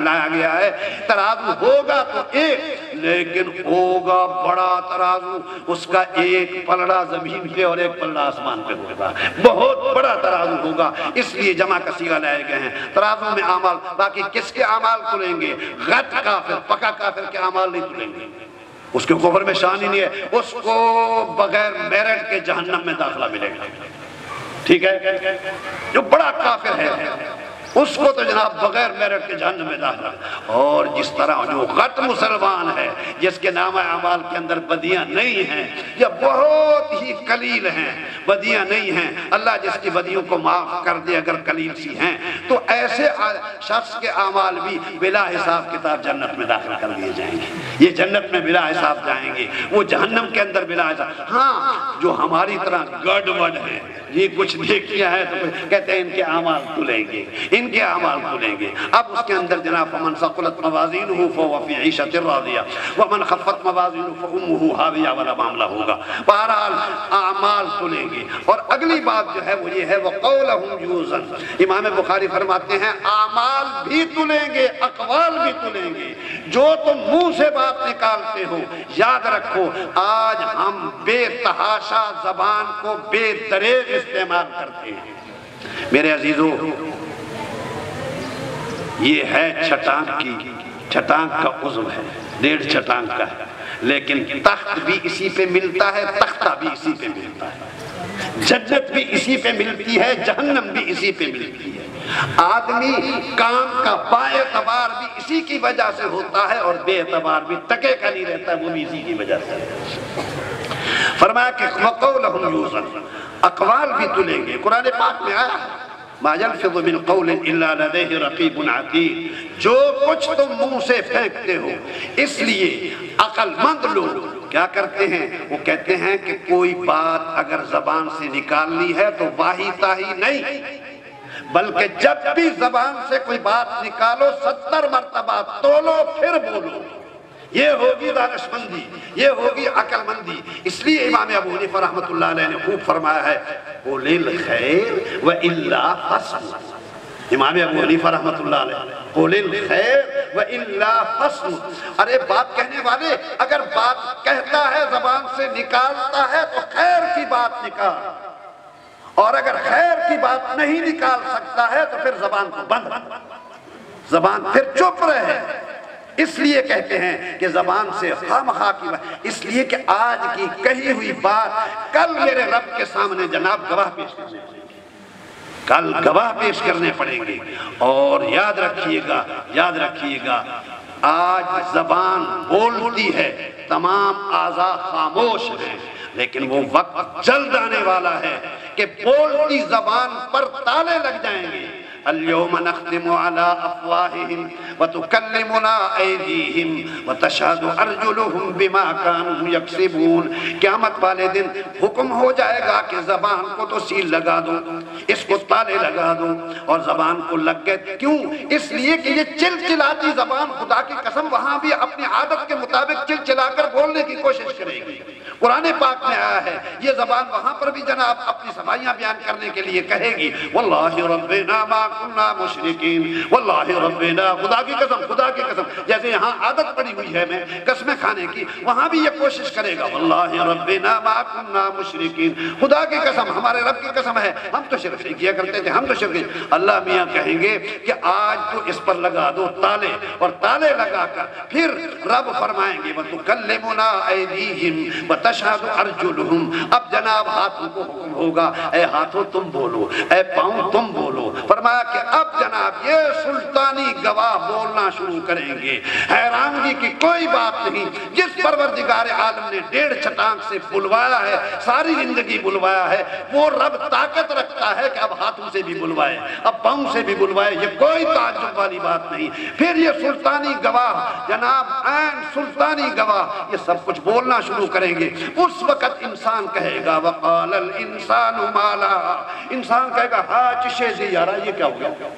S1: لایا گیا ہے، ترازو ہوگا تو ایک، لیکن ہوگا بڑا ترازو، اس کا ایک پلڑا زمین پہ اور ایک پلڑا آسمان پہ ہوگا، بہت بڑا ترازو ہوگا، اس لیے جمع کا صیغہ لائے گئے ہیں۔ ترازو میں اعمال، باقی کس کے اعمال تلیں گے؟ غٹ کافر، پکا کافر کے اعمال نہیں تلیں گے، اس کے کفر میں شان ہی نہیں ہے، اس کو بغیر میرٹ کے جہنم میں داخلہ ملے گا، ٹھیک ہے؟ جو بڑا کافر ہے اس کو تو جناب بغیر میرٹ کے جہنم میں داخلہ، اور جس طرح جو غٹ مسلمان ہے جس کے نامہ اعمال کے اندر بدیاں نہیں ہیں یا بہت ہی قلیل ہیں، بدیاں نہیں ہیں، اللہ جس کی بدیوں کو معاف کر دے اگر قلیل سی ہیں، تو ایسے شخص کے اعمال بھی بلا حساب کتاب جنت میں داخل کر دیے جائیں گے۔ یہ جنت میں بلا حساب جائیں گے، وہ جہنم کے اندر بلا حساب۔ ہاں جو ہماری طرح گڑبڑ ہے، یہ کچھ دیکھیا ہے تو کہتے ہیں ان کے اعمال تلیں گے، ان کے اعمال تلیں گے۔ اب اس کے اندر جناب فمن ثقلت موازینہ فہو فی عیشۃ راضیہ ومن خفت موازینہ فامہ ہاویہ والا معاملہ ہوگا۔ بہرحال اعمال تلیں گے۔ اور اگلی بات جو ہے وہ یہ ہے وقولہم یوزن، امام بخاری فرماتے ہیں اعمال بھی تلیں گے، اقوال بھی تلیں گے۔ جو تم منہ سے بات نکالتے ہو، یاد رکھو آج ہم بے تحاشا زبان کو بے دریغ استعمال کرتے ہیں۔ میرے عزیزو، یہ ہے چھٹانک کا عضو ہے، 1.5 چھٹانک کا ہے، لیکن تخت بھی اسی پہ ملتا ہے، تختہ بھی اسی پہ ملتا ہے، جنت بھی اسی پہ ملتی ہے، جہنم بھی اسی پہ ملتی ہے۔ آدمی کام کا با اعتبار بھی اسی کی وجہ سے ہوتا ہے اور بے اعتبار بھی تکے کا نہیں رہتا ہے، وہ بھی اسی کی وجہ سے۔ فرمایا کہ وَقَوْلَهُمْ يُوزَنْ، اقوال بھی تلیں گے۔ قرآن پاک میں آیا مَا يَلْفِظُ مِنْ قَوْلٍ إِلَّا لَدَيْهِ رَقِيبٌ عَتِيدٌ، جو کچھ تم منہ سے پھینکتے ہو، اس لیے عقل مند لوگ کیا کرتے ہیں؟ وہ کہتے ہیں کہ کوئی بات اگر زبان سے نکالنی ہے تو واہی تاہی نہیں، بلکہ جب بھی زبان سے کوئی بات نکالو 70 مرتبہ تولو پھر بولو، یہ ہوگی دانش مندی، یہ ہوگی عقل مندی۔ اس لیے امام ابو حنیفہ رحمۃ اللہ علیہ نے خوب فرمایا ہے قُلِ الْخَيْرِ وَإِلَّا فَصْمُ، امام ابو حنیفہ رحمۃ اللہ علیہ قُلِ الْخَيْرِ وَإِلَّا فَصْمُ، ارے بات کہنے والے اگر بات کہتا ہے زبان سے نکالتا ہے تو خیر کی بات نکال، اور اگر خیر کی بات نہیں نکال سکتا ہے تو پھر زبان کو بند، زبان پھر چپ رہے۔ اس لیے کہتے ہیں کہ زبان سے خامخواہ کی بات، اس لیے کہ آج کی کہی ہوئی بات کل میرے رب کے سامنے جناب گواہ پیش کرنے پڑیں گے، کل گواہ پیش کرنے پڑیں گے۔ اور یاد رکھیے گا آج زبان بولتی ہے، تمام اعضاء خاموش ہیں، لیکن وہ وقت جلد آنے والا ہے کہ بولتی زبان پر تالے لگ جائیں گے۔ اليوم نختم على افواہہم وتکلمنا ایدیہم وتشہد ارجلہم بما كانوا یکسبون۔ قیامت والے دن حکم ہو جائے گا کہ زبان کو تو سیل لگا دو، اس کو تالے لگا دو، اور زبان کو لگ گئے۔ کیوں؟ اس لیے کہ یہ چلچلاتی زبان خدا کی قسم وہاں بھی اپنی عادت کے مطابق چلچلا کر بولنے کی کوشش کرے گی۔ قرآن پاک میں آیا ہے یہ زبان وہاں پر بھی جناب اپنی صفائیاں بیان کرنے کے لیے کہے گی واللہ ربنا ما کنا مشرکین، واللہ ربنا، خدا کی قسم، خدا کی قسم۔ جیسے یہاں عادت پڑی ہوئی ہے میں قسمیں کھانے کی، وہاں بھی یہ کوشش کرے گا واللہ ربنا ما کنا مشرکین، خدا کی قسم، ہمارے رب کی قسم ہے ہم تو شرک نہیں کیا کرتے تھے، ہم تو شرک نہیں۔ اللہ میاں کہیں گے کہ آج تو اس پر لگا دو تالے، اور تالے لگا کر پھر رب فرمائیں گے وَتُكَلِّمُنَا أَيْدِيهِمْ وَتَشْهَدُ أَرْجُلُهُمْ۔ اب جناب ہاتھوں کو حکم ہوگا اے ہاتھوں تم بولو، اے پاؤں تم بولو۔ فرمایا کہ اب جناب یہ سلطانی گواہ بولنا شروع کریں گے۔ حیرانگی کی کوئی بات نہیں، جس پروردگار عالم نے 1.5 چٹانک سے بلوایا ہے، ساری زندگی بلوایا ہے، وہ رب طاقت رکھتا ہے کہ اب ہاتھوں سے بھی بلوائے، اب پاؤں سے بھی بلوائے، یہ کوئی تعجب والی بات نہیں۔ پھر یہ سلطانی گواہ جناب عین سلطانی گواہ یہ سب کچھ بولنا شروع کریں گے۔ اس وقت انسان کہے گا وقال الانسان ما لہا، انسان کہے گا ہاں چشے سے یارا یہ کیا ہو گیا،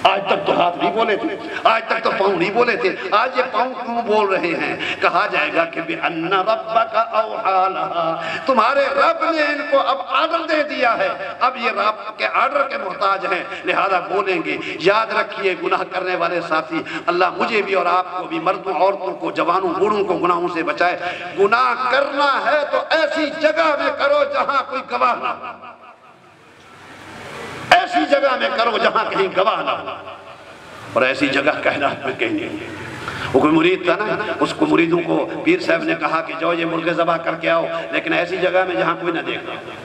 S1: آج تک تو ہاتھ نہیں بولے تھے، آج تک تو پاؤں نہیں بولے تھے، آج یہ پاؤں کیوں بول رہے ہیں؟ کہا جائے گا کہ بِأَنَّ رَبَّكَ أَوْحَىٰ لَهَا، تمہارے رب نے ان کو اب آرڈر دے دیا ہے، اب یہ رب کے آرڈر کے محتاج ہیں، لہذا بولیں گے۔ یاد رکھیے گناہ کرنے والے ساتھی، اللہ مجھے بھی اور آپ کو بھی، مردوں عورتوں کو جوانوں بوڑھوں کو گناہوں سے بچائے۔ گناہ کرنا ہے تو ایسی جگہ میں کرو جہاں کوئی گواہ نہ ہو، ایسی جگہ میں کرو جہاں کہیں گواہ نہ ہو، اور ایسی جگہ کائنات میں کہیں گے۔ وہ کوئی مرید تھا نا، اس کو مریدوں کو پیر صاحب نے کہا کہ جاؤ یہ مرغے ذبح کر کے آؤ، لیکن ایسی جگہ میں جہاں کوئی نہ دیکھ رہا،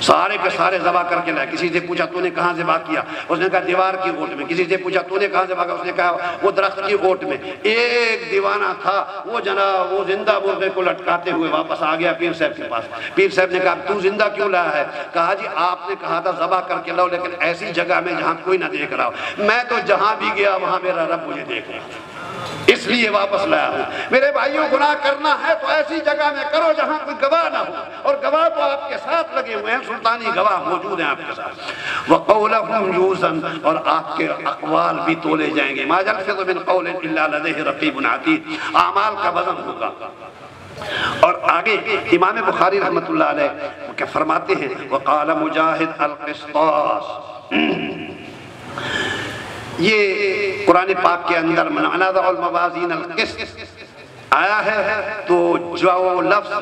S1: سارے کے سارے ذبح کر کے لائے۔ کسی سے پوچھا تو نے کہاں ذبح کیا، اس نے کہا دیوار کی اوٹ میں۔ کسی سے پوچھا تو نے کہاں ذبح کیا، اس نے کہا وہ درخت کی اوٹ میں۔ ایک دیوانہ تھا وہ جناب وہ زندہ مرغے کو لٹکاتے ہوئے واپس آ گیا پیر صاحب کے پاس۔ پیر صاحب نے کہا تو زندہ کیوں لایا ہے؟ کہا جی آپ نے کہا تھا ذبح کر کے لاؤ، لیکن ایسی جگہ میں جہاں کوئی نہ دیکھ رہا ہو، میں تو جہاں بھی گیا وہاں میرا رب مجھے دیکھ رہا ہے، اس لیے واپس لایا ہوں۔ میرے بھائیوں گناہ کرنا ہے تو ایسی جگہ میں کرو جہاں کوئی گواہ نہ ہو، اور گواہ تو آپ کے ساتھ لگے ہوئے ہیں، سلطانی گواہ موجود ہیں آپ کے ساتھ۔ وَقَوْلَهُمْ يُوزَنْ، اور آپ کے اقوال بھی تولے جائیں گے۔ مَا يَلْفِظُ مِنْ قَوْلٍ إِلَّا لَدَيْهِ رَقِيبٌ عَتِيدٌ، اعمال کا وزن ہوگا۔ اور آگے امام بخاری رحمۃ اللہ علیہ کہ فرماتے ہیں وَقَالَ مُجَاهِدْ الْقِسْطَاسِ، یہ قرآن پاک کے اندر مَنْ نَضَعُ الْمَوَازِينَ الْقِسْطَ آیا ہے، تو جو لفظ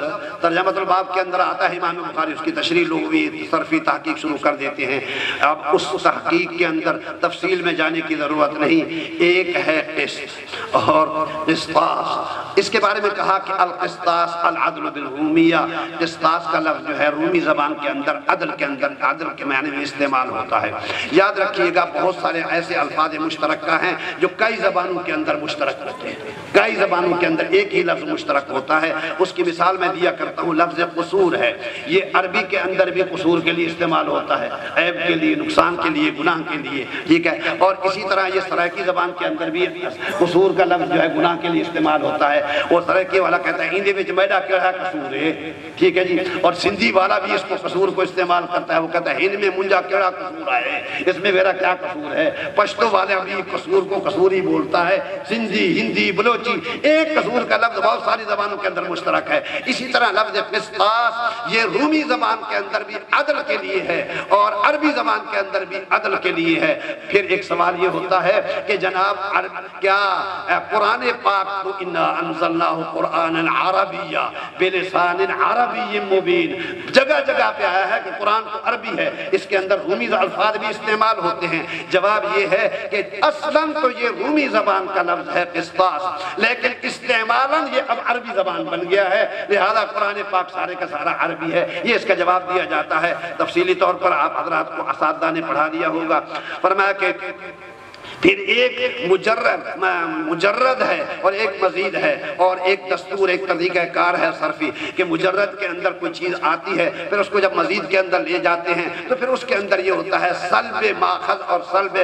S1: ترجمۃ الباب کے اندر آتا ہے امام بخاری اس کی تشریح لغوی صرفی تحقیق شروع کر دیتے ہیں۔ اب اس تحقیق کے اندر تفصیل میں جانے کی ضرورت نہیں، ایک ہے قسط اور قسطاس۔ اس کے بارے میں کہا کہ القسطاس العدل بالرومیہ، قسطاس کا لفظ جو ہے رومی زبان کے اندر عدل کے اندر عدل کے معنی میں استعمال ہوتا ہے۔ یاد رکھیے گا بہت سارے ایسے الفاظ مشترکہ ہیں جو کئی زبانوں کے اندر مشترک ہوتے ہیں، کئی زبانوں کے اندر ایک ہی لفظ مشترک ہوتا ہے۔ اس کی مثال میں دیا کرتا ہوں، لفظ قصور ہے، یہ عربی کے اندر بھی قصور کے لیے استعمال ہوتا ہے، عیب کے لیے، نقصان کے لیے، گناہ کے لیے، ٹھیک ہے۔ اور اسی طرح یہ سرائکی زبان کے اندر بھی قصور کا لفظ جو ہے گناہ کے لیے استعمال ہوتا ہے۔ اور سرائکی والا کہتا ہے ایندے وچ میڈا کیڑا قصور ہے، ٹھیک ہے جی۔ اور سندھی والا بھی اس کو قصور کو استعمال کرتا ہے، وہ کہتا ہے ہند میں منجا کیڑا قصور ہے، اس میں میرا کیا قصور ہے۔ پشتو والا بھی قصور کو قصوری بولتا ہے، سندھی، ہندی، بلوچی، ایک قصور کا لفظ بہت ساری زبانوں کے اندر مشترک ہے۔ اسی طرح لفظ قسطاس یہ رومی زبان کے اندر بھی عدل کے لیے ہے اور عربی زبان کے اندر بھی عدل کے لیے ہے۔ پھر ایک سوال یہ ہوتا ہے کہ جناب کیا قرآن پاک تو انا انزلناہ قرآن عربیہ بلسان عربی مبین، جگہ جگہ پہ آیا ہے کہ قرآن تو عربی ہے، اس کے اندر رومی الفاظ بھی استعمال ہوتے ہیں۔ جواب یہ ہے کہ اصلاً تو یہ رومی زبان کا لفظ ہے قسطاس، لیکن استعمالاً یہ اب عربی زبان بن گیا ہے، لہذا قرآن پاک سارے کا سارا عربی ہے۔ یہ اس کا جواب دیا جاتا ہے، تفصیلی طور پر آپ حضرات کو اساتذہ نے پڑھا دیا ہوگا۔ فرمایا کہ پھر ایک مجرد ہے اور ایک مزید ہے، اور ایک دستور، ایک طریقہ کار ہے صرفی کہ مجرد کے اندر کوئی چیز آتی ہے، پھر اس کو جب مزید کے اندر لے جاتے ہیں تو پھر اس کے اندر یہ ہوتا ہے سلب ماخذ اور سلب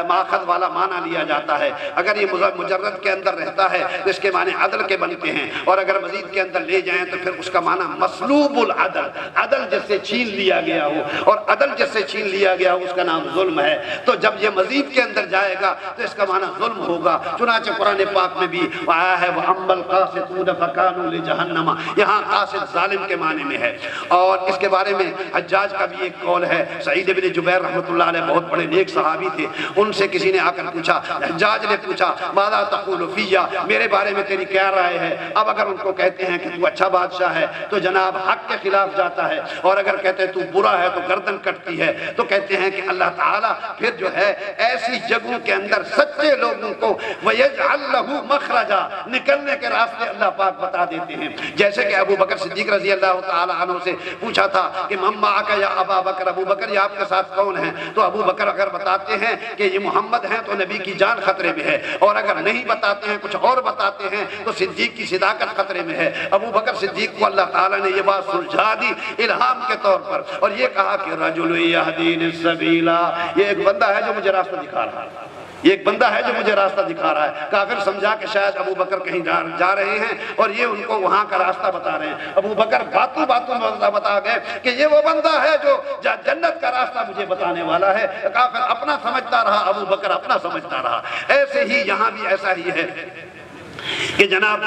S1: ماخذ والا معنی لیا جاتا ہے۔ اگر یہ مجرد کے اندر رہتا ہے تو اس کے معنی عدل کے بنتے ہیں، اور اگر مزید کے اندر لے جائیں تو پھر اس کا معنی مسلوب العدل، عدل جس سے چھین لیا گیا ہو، اور عدل جس سے چھین لیا گیا ہو اس کا نام ظلم ہے۔ تو جب یہ مزید کے اندر جائے گا تو اس کا معنی ظلم ہوگا۔ چنانچہ قرآن پاک میں بھی آیا ہے وَأَمَّا الْقَاسِطُونَ فَكَانُوا لِجَهَنَّمَ، یہاں قاسط ظالم کے معنی میں ہے۔ اور اس کے بارے میں حجاج کا بھی ایک قول ہے۔ سعید بن جبیر رحمۃ اللہ علیہ بہت بڑے نیک صحابی تھے، ان سے کسی نے آ کر پوچھا، حجاج نے پوچھا ماذا تقول فی، میرے بارے میں تیری کیا رائے ہے؟ اب اگر ان کو کہتے ہیں کہ تو اچھا بادشاہ ہے تو جناب حق کے خلاف جاتا ہے، اور اگر کہتے ہیں تو برا ہے تو گردن کٹتی ہے، تو کہتے ہیں کہ اللہ تعالیٰ پھر جو ہے ایسی جگہوں کے اندر سچے لوگوں کو وَيَجْعَلْ لَهُ مَخْرَجًا، نکلنے کے راستے اللہ پاک بتا دیتے ہیں۔ جیسے کہ ابو بکر صدیق رضی اللہ تعالی عنہ سے پوچھا تھا کہ مَن مَعَكَ یا ابا بکر، ابو بکر یہ آپ کے ساتھ کون ہیں؟ تو ابو بکر اگر بتاتے ہیں کہ یہ محمد ہیں تو نبی کی جان خطرے میں ہے، اور اگر نہیں بتاتے ہیں کچھ اور بتاتے ہیں تو صدیق کی صداقت خطرے میں ہے۔ ابو بکر صدیق کو اللہ تعالیٰ نے یہ بات سلجھا دی الہام کے طور پر، اور یہ کہا کہ رجل یہدین السبیل، یہ ایک بندہ ہے جو مجھے راستہ دکھا رہا ہے، یہ ایک بندہ ہے جو مجھے راستہ دکھا رہا ہے۔ کافر سمجھا کہ شاید ابو بکر کہیں جا رہے ہیں اور یہ ان کو وہاں کا راستہ بتا رہے ہیں۔ ابو بکر باتوں میں بتا گئے کہ یہ وہ بندہ ہے جو جنت کا راستہ مجھے بتانے والا ہے۔ کافر اپنا سمجھتا رہا، ابو بکر اپنا سمجھتا رہا۔ ایسے ہی یہاں بھی ایسا ہی ہے کہ جناب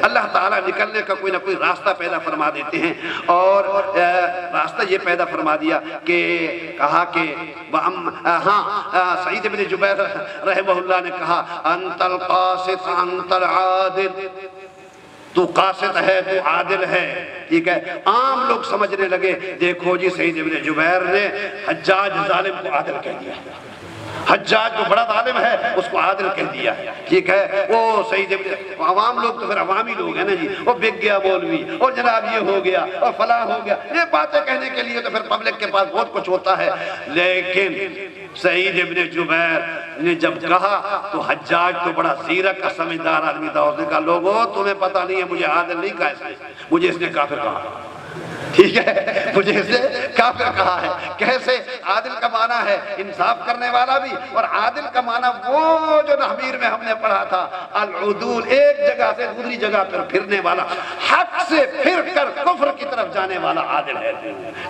S1: اللہ تعالیٰ نکلنے کا کوئی نہ کوئی راستہ پیدا فرما دیتے ہیں، اور راستہ یہ پیدا فرما دیا کہ کہا کہ سعید بن جبیر رحمہ اللہ نے کہا انت القاسط انت العادل، تو قاسط ہے تو عادل ہے، ٹھیک ہے۔ عام لوگ سمجھنے لگے دیکھو جی سعید بن جبیر نے حجاج ظالم کو عادل کہہ دیا، حجاج جو بڑا ظالم ہے اس کو عادل کہہ دیا، ٹھیک ہے۔ وہ سعید عوام لوگ تو پھر عوامی لوگ ہیں نا جی، وہ بک گیا مولوی، اور جناب یہ ہو گیا اور فلاں ہو گیا، یہ باتیں کہنے کے لیے تو پھر پبلک کے پاس بہت کچھ ہوتا ہے۔ لیکن سعید ابن جبیر نے جب کہا تو حجاج تو بڑا زیرک کا سمجھدار آدمی تھا، اس نے کہا لوگوں تمہیں پتہ نہیں ہے مجھے عادل نہیں کہا، اس نے مجھے اس نے کافر کہا، ٹھیک ہے، مجھے اس نے کافر کہا ہے۔ کیسے؟ عادل کا معنی ہے انصاف کرنے والا بھی، اور عادل کا معنی وہ جو نحویر میں ہم نے پڑھا تھا العدول، ایک جگہ سے دوسری جگہ پر پھرنے والا، حق سے پھر کر کفر کی طرف جانے والا عادل ہے،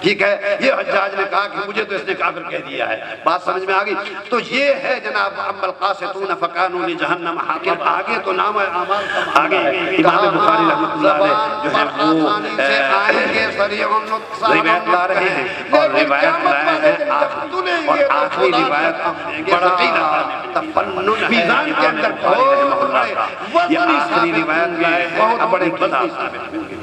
S1: ٹھیک ہے۔ یہ حجاج نے کہا کہ مجھے تو اس نے کافر کہہ دیا ہے، بات سمجھ میں آگئی؟ تو یہ ہے جناب اما القاسطون فکانوا لجہنم حاکم۔ آگے تو نام اعمال کا آگے امام بخاری رحمۃ اللہ علیہ جو ہے وہ روایت لا رہے ہیں، اور روایت لائے ہیں اور آخری روایت بڑا تفنن میزان کے اندر یہ آخری روایت لائے ہیں بڑے کتاب ثابت ہوں گے۔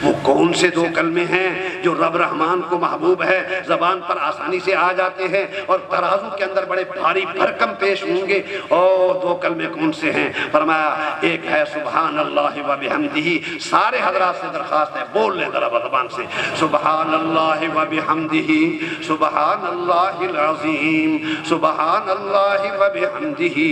S1: وہ کون سے دو کلمے ہیں جو رب رحمان کو محبوب ہے، زبان پر آسانی سے آ جاتے ہیں اور ترازو کے اندر بڑے بھاری بھرکم پیش ہوں گے؟ اور دو کلمے کون سے ہیں؟ فرمایا ایک ہے سبحان اللہ و بحمدہ، سارے حضرات سے درخواست ہے بول لیں ذرا زبان سے، سبحان اللہ و بحمدہ، سبحان اللہ العظیم، سبحان اللہ و بحمدہ،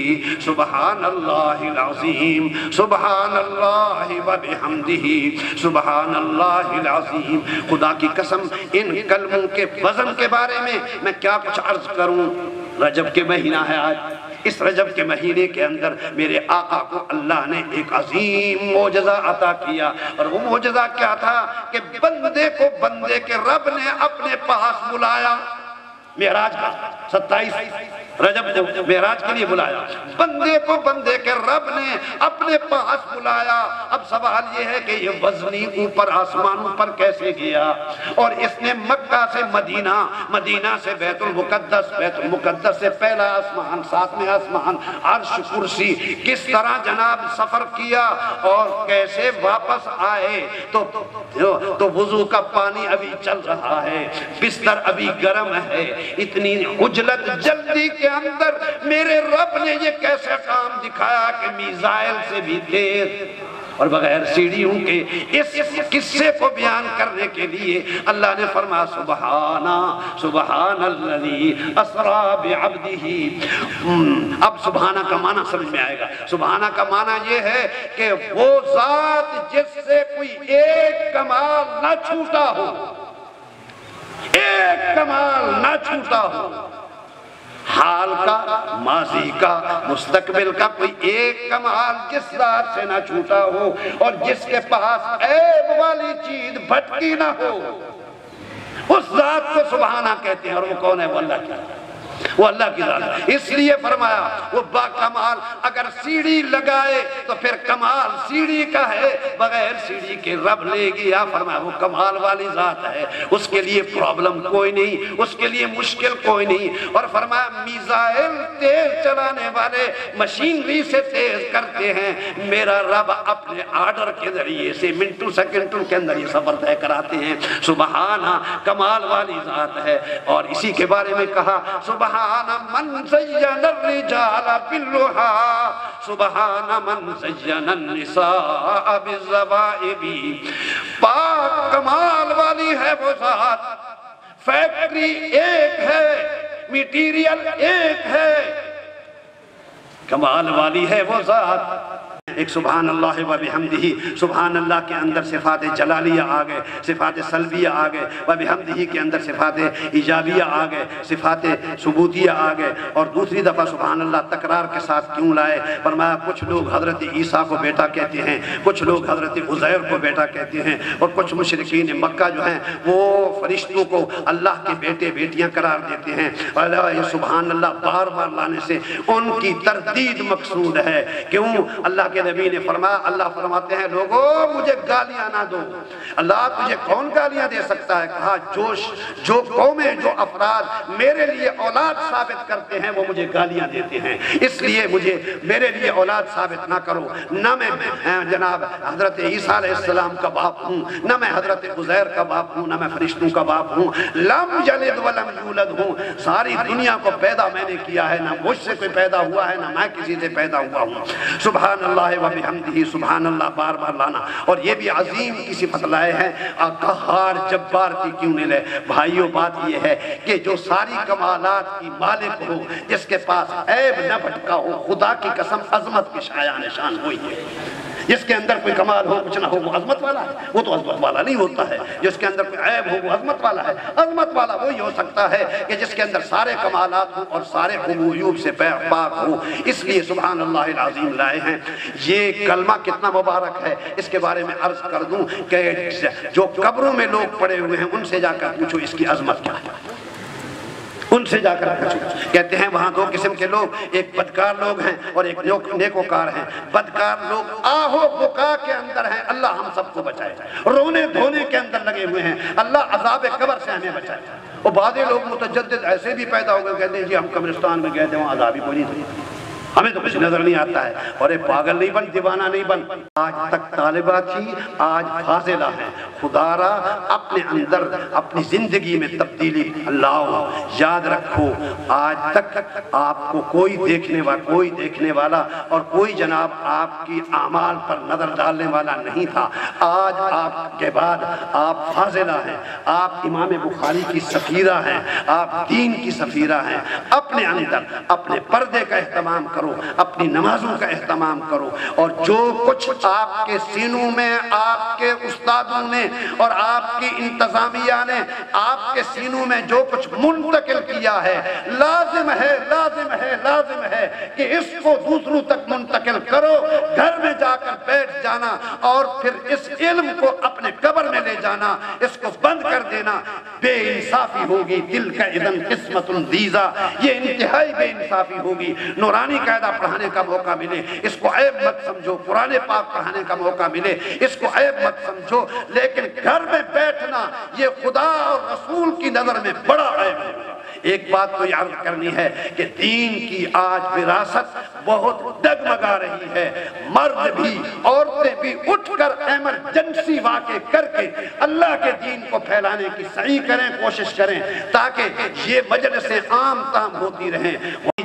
S1: سبحان اللہ العظیم، سبحان اللہ و بحمدہ، سبحان اللہ العظیم۔ خدا کی قسم ان کلموں کے وزن کے بارے میں کیا کچھ عرض کروں۔ رجب کے مہینہ ہے آج، اس رجب کے مہینے کے اندر میرے آقا کو اللہ نے ایک عظیم معجزہ عطا کیا، اور وہ معجزہ کیا تھا کہ بندے کو بندے کے رب نے اپنے پاس بلایا۔ معراج کا 27 رجب کو معراج کے لیے بلایا، بندے کو بندے کے رب نے اپنے پاس بلایا۔ اب سوال یہ ہے کہ یہ وزنی اوپر آسمانوں پر کیسے گیا؟ اور اس نے مکہ سے مدینہ، مدینہ سے بیت المقدس، بیت المقدس سے پہلا آسمان، ساتویں آسمان، عرش، کرسی، کس طرح جناب سفر کیا اور کیسے واپس آئے؟ تو وضو کا پانی ابھی چل رہا ہے، بستر ابھی گرم ہے، اتنی عجلت جلدی کے اندر میرے رب نے یہ کیسے کام دکھایا کہ میزائل سے بھی تیز اور بغیر سیڑھیوں کے اس قصے کو بیان کرنے کے لیے اللہ نے فرمایا سبحان الذی اسرا بعبدہ۔ اب سبحانہ کا معنی سمجھ میں آئے گا۔ سبحانہ کا معنی یہ ہے کہ وہ ذات جس سے کوئی ایک کمال نہ چھوٹا ہو، ایک کمال نہ چھوٹا ہو، حال کا، ماضی کا، مستقبل کا کوئی ایک کمال جس ذات سے نہ چھوٹا ہو، اور جس کے پاس عیب والی چیز بھٹکی نہ ہو، اس ذات کو سبحانہ کہتے ہیں۔ اور وہ کون ہے؟ وہ اللہ کی، وہ اللہ کی ذات ہے۔ اس لیے فرمایا وہ با کمال، اگر سیڑھی لگائے تو پھر کمال سیڑھی کا ہے، بغیر سیڑھی کے رب لے گیا۔ فرمایا وہ کمال والی ذات ہے، اس کے لیے پرابلم کوئی نہیں، اس کے لیے مشکل کوئی نہیں۔ اور فرمایا میزائل تیز چلانے والے مشینری سے تیز کرتے ہیں، میرا رب اپنے آرڈر کے ذریعے سے منٹوں سیکنڈوں کے اندر یہ سفر طے کراتے ہیں۔ سبحانہ کمال والی ذات ہے۔ اور اسی کے بارے میں کہا سبحان من زین الرجال باللحا، سبحان من زین النساء بالزوائب۔ پاک کمال والی ہے وہ ذات، فیکٹری ایک ہے، میٹیریل ایک ہے، کمال والی ہے وہ ذات۔ ایک سبحان اللہ و بحمدہ، سبحان اللہ کے اندر صفات جلالیہ آگئے، صفات سلبیہ آگئے، و بحمدہ کے اندر صفات ایجابیہ آگئے، صفات ثبوتیہ آگئے۔ اور دوسری دفعہ سبحان اللہ تکرار کے ساتھ کیوں لائے؟ فرمایا کچھ لوگ حضرت عیسیٰ کو بیٹا کہتے ہیں، کچھ لوگ حضرت عزیر کو بیٹا کہتے ہیں، اور کچھ مشرکین مکہ جو ہیں وہ فرشتوں کو اللہ کے بیٹے بیٹیاں قرار دیتے ہیں۔ یہ سبحان اللہ بار بار لانے سے ان کی تردید مقصود ہے۔ کیوں؟ اللہ کے نبی نے فرمایا، اللہ فرماتے ہیں لوگوں مجھے گالیاں نہ دو۔ اللہ تجھے کون گالیاں دے سکتا ہے؟ کہا جو قومیں، جو افراد میرے لیے اولاد ثابت کرتے ہیں وہ مجھے گالیاں دیتے ہیں، اس لیے میرے لیے اولاد ثابت نہ کرو۔ نہ میں جناب حضرت عیسیٰ علیہ السلام کا باپ ہوں، نہ میں حضرت عزیر کا باپ ہوں، نہ میں فرشتوں کا باپ ہوں، لم یلد ولم یولد ہوں۔ ساری دنیا کو پیدا میں نے کیا ہے، نہ مجھ سے کوئی پیدا ہوا ہے، نہ میں کسی سے پیدا ہوا ہوں۔ سبحان اللہ و بحمدہ، سبحان اللہ بار بار لانا۔ اور یہ بھی عظیم کی صفت لائے ہیں، قہار جبار کی کیوں نہیں لے؟ بھائیوں بات یہ ہے کہ جو ساری کمالات کی مالک ہو، جس کے پاس عیب نہ بھٹکا ہو، خدا کی قسم عظمت کی شایان نشان ہوئی ہے۔ جس کے اندر کوئی کمال ہو کچھ نہ ہو وہ عظمت والا ہے، وہ تو عظمت والا نہیں ہوتا ہے۔ جس کے اندر کوئی عیب ہو وہ عظمت والا ہے۔ عظمت والا وہی ہو سکتا ہے کہ جس کے اندر سارے کمالات ہوں اور سارے عیوب سے پاک ہو۔ اس لیے سبحان اللہ العظیم لائے ہیں۔ یہ کلمہ کتنا مبارک ہے، اس کے بارے میں عرض کر دوں کہ جو قبروں میں لوگ پڑے ہوئے ہیں ان سے جا کر پوچھو اس کی عظمت کیا ہے، ان سے جا کر پوچھو۔ کہتے ہیں وہاں دو قسم کے لوگ، ایک بدکار لوگ ہیں اور ایک نیکوکار ہیں۔ بدکار لوگ آہو بکا کے اندر ہیں، اللہ ہم سب کو بچائے، رونے دھونے کے اندر لگے ہوئے ہیں، اللہ عذاب قبر سے ہمیں بچائے۔ اور بعض لوگ متجدد ایسے بھی پیدا ہو گئے، کہتے ہیں جی ہم قبرستان میں گئے تھے وہاں عذاب ہی کوئی نہیں تھا، ہمیں تو کچھ نظر نہیں آتا ہے۔ اور یہ پاگل نہیں بن، دیوانہ نہیں بن۔ آج تک طالبہ تھی، آج فاضلہ ہیں۔ خدا را اپنے اندر اپنی زندگی میں تبدیلی لاؤ۔ یاد رکھو آج تک آپ کو کوئی دیکھنے والا اور کوئی جناب آپ کی اعمال پر نظر ڈالنے والا نہیں تھا۔ آج آپ کے بعد آپ فاضلہ ہیں، آپ امام بخاری کی سفیرہ ہیں، آپ دین کی سفیرہ ہیں۔ اپنے اندر اپنے پردے کا اہتمام کرو، اپنی نمازوں کا اہتمام کرو، اور جو کچھ آپ کے سینوں میں آپ کے استادوں نے اور آپ کی انتظامیہ نے آپ کے سینوں میں جو کچھ منتقل کیا ہے، لازم ہے کہ اس کو دوسروں تک منتقل کرو۔ گھر میں جا کر بیٹھ جانا اور پھر اس علم کو اپنے قبر میں لے جانا، اس کو بند کر دینا بے انصافی ہوگی۔ دل کا اذن قسمت دیزا، یہ انتہائی بے انصافی ہوگی۔ نورانی قاعدہ پڑھانے کا موقع ملے اس کو عیب مت سمجھو، قرآن پاک پڑھانے کا موقع ملے اس کو عیب مت سمجھو، لیکن گھر میں بیٹھنا یہ خدا اور رسول کی نظر میں بڑا عیب ہے۔ ایک بات تو یاد کرنی ہے کہ دین کی آج وراثت بہت ڈگمگا رہی ہے. مرد بھی عورتیں بھی اٹھ کر ایمرجنسی واقع کر کے اللہ کے دین کو پھیلانے کی سعی کریں، کوشش کریں تاکہ یہ مجلسیں عام تام ہوتی رہیں.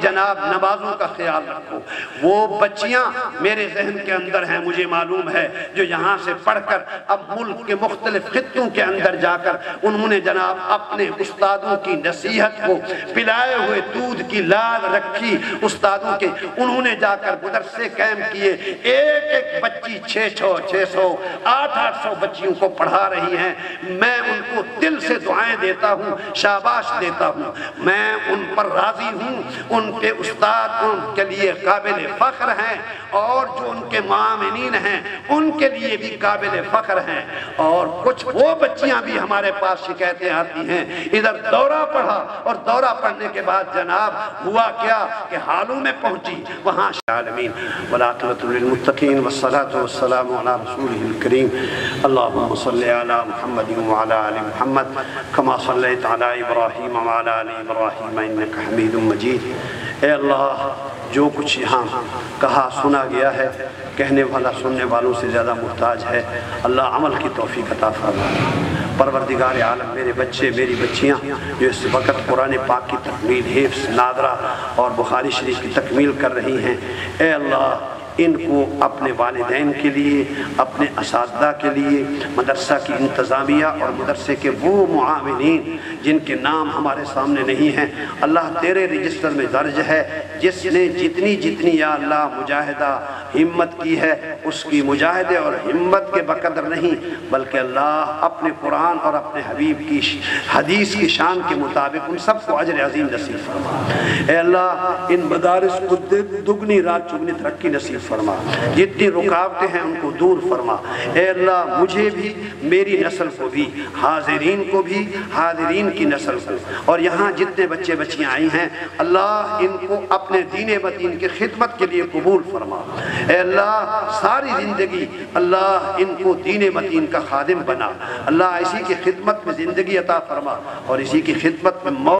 S1: جناب نمازوں کا خیال رکھو. وہ بچیاں میرے ذہن کے اندر ہیں، مجھے معلوم ہے، جو یہاں سے پڑھ کر اب ملک کے مختلف خطوں کے اندر جا کر انہوں نے جناب اپنے استادوں کی نصیحت کو پلائے ہوئے دودھ کی لال رکھی. استادوں کے انہوں نے جا کر مدرسے قائم کیے. ایک ایک بچی 600 800 بچیوں کو پڑھا رہی ہیں. میں ان کو دل سے دعائیں دیتا ہوں، شاباش دیتا ہوں. میں ان پر راضی ہوں. ان کے استاد ان کے لیے قابل فخر ہیں، اور جو ان کے معاونین ہیں ان کے لیے بھی قابل فخر ہیں. اور کچھ وہ بچیاں بھی ہمارے پاس شکایتیں آتی ہیں، ادھر دورہ پڑھا اور دورہ پڑھنے کے بعد جناب ہوا کیا کہ حالوں میں پہنچی وہاں. عالمین والعاقبۃ للمتقین والصلاۃ والسلام علی رسولہ الکریم. اللہم صلی علی محمد وعلی آل محمد کما صلیت علی ابراہیم وعلی آل ابراہیم انک حمید مجید. اے اللہ، جو کچھ یہاں کہا سنا گیا ہے، کہنے والا سننے والوں سے زیادہ محتاج ہے. اللہ عمل کی توفیق عطا فرما. پروردگار عالم، میرے بچے میری بچیاں جو اس وقت قرآن پاک کی تکمیل، حفظ، نادرہ اور بخاری شریف کی تکمیل کر رہی ہیں، اے اللہ ان کو اپنے والدین کے لیے، اپنے اساتذہ کے لیے، مدرسہ کی انتظامیہ اور مدرسے کے وہ معاونین جن کے نام ہمارے سامنے نہیں ہیں، اللہ تیرے رجسٹر میں درج ہے. جس نے جتنی یا اللہ مجاہدہ ہمت کی ہے، اس کی مجاہدے اور ہمت کے بقدر نہیں، بلکہ اللہ اپنے قرآن اور اپنے حبیب کی حدیث کی شان کے مطابق ان سب کو اجر عظیم نصیب فرما. اے اللہ ان مدارس کو دگنی رات چگنی ترقی نصیب فرما. جتنی رکاوٹیں ہیں ان کو دور فرما. اے اللہ مجھے بھی، میری نسل کو بھی، حاضرین کو بھی، حاضرین کی نسل کو، اور یہاں جتنے بچے بچیاں آئی ہیں، اللہ ان کو اپنے دین متین کی خدمت کے لیے قبول فرما. اے اللہ ساری زندگی اللہ ان کو دین متین کا خادم بنا. اللہ اسی کی خدمت میں زندگی عطا فرما اور اسی کی خدمت میں موت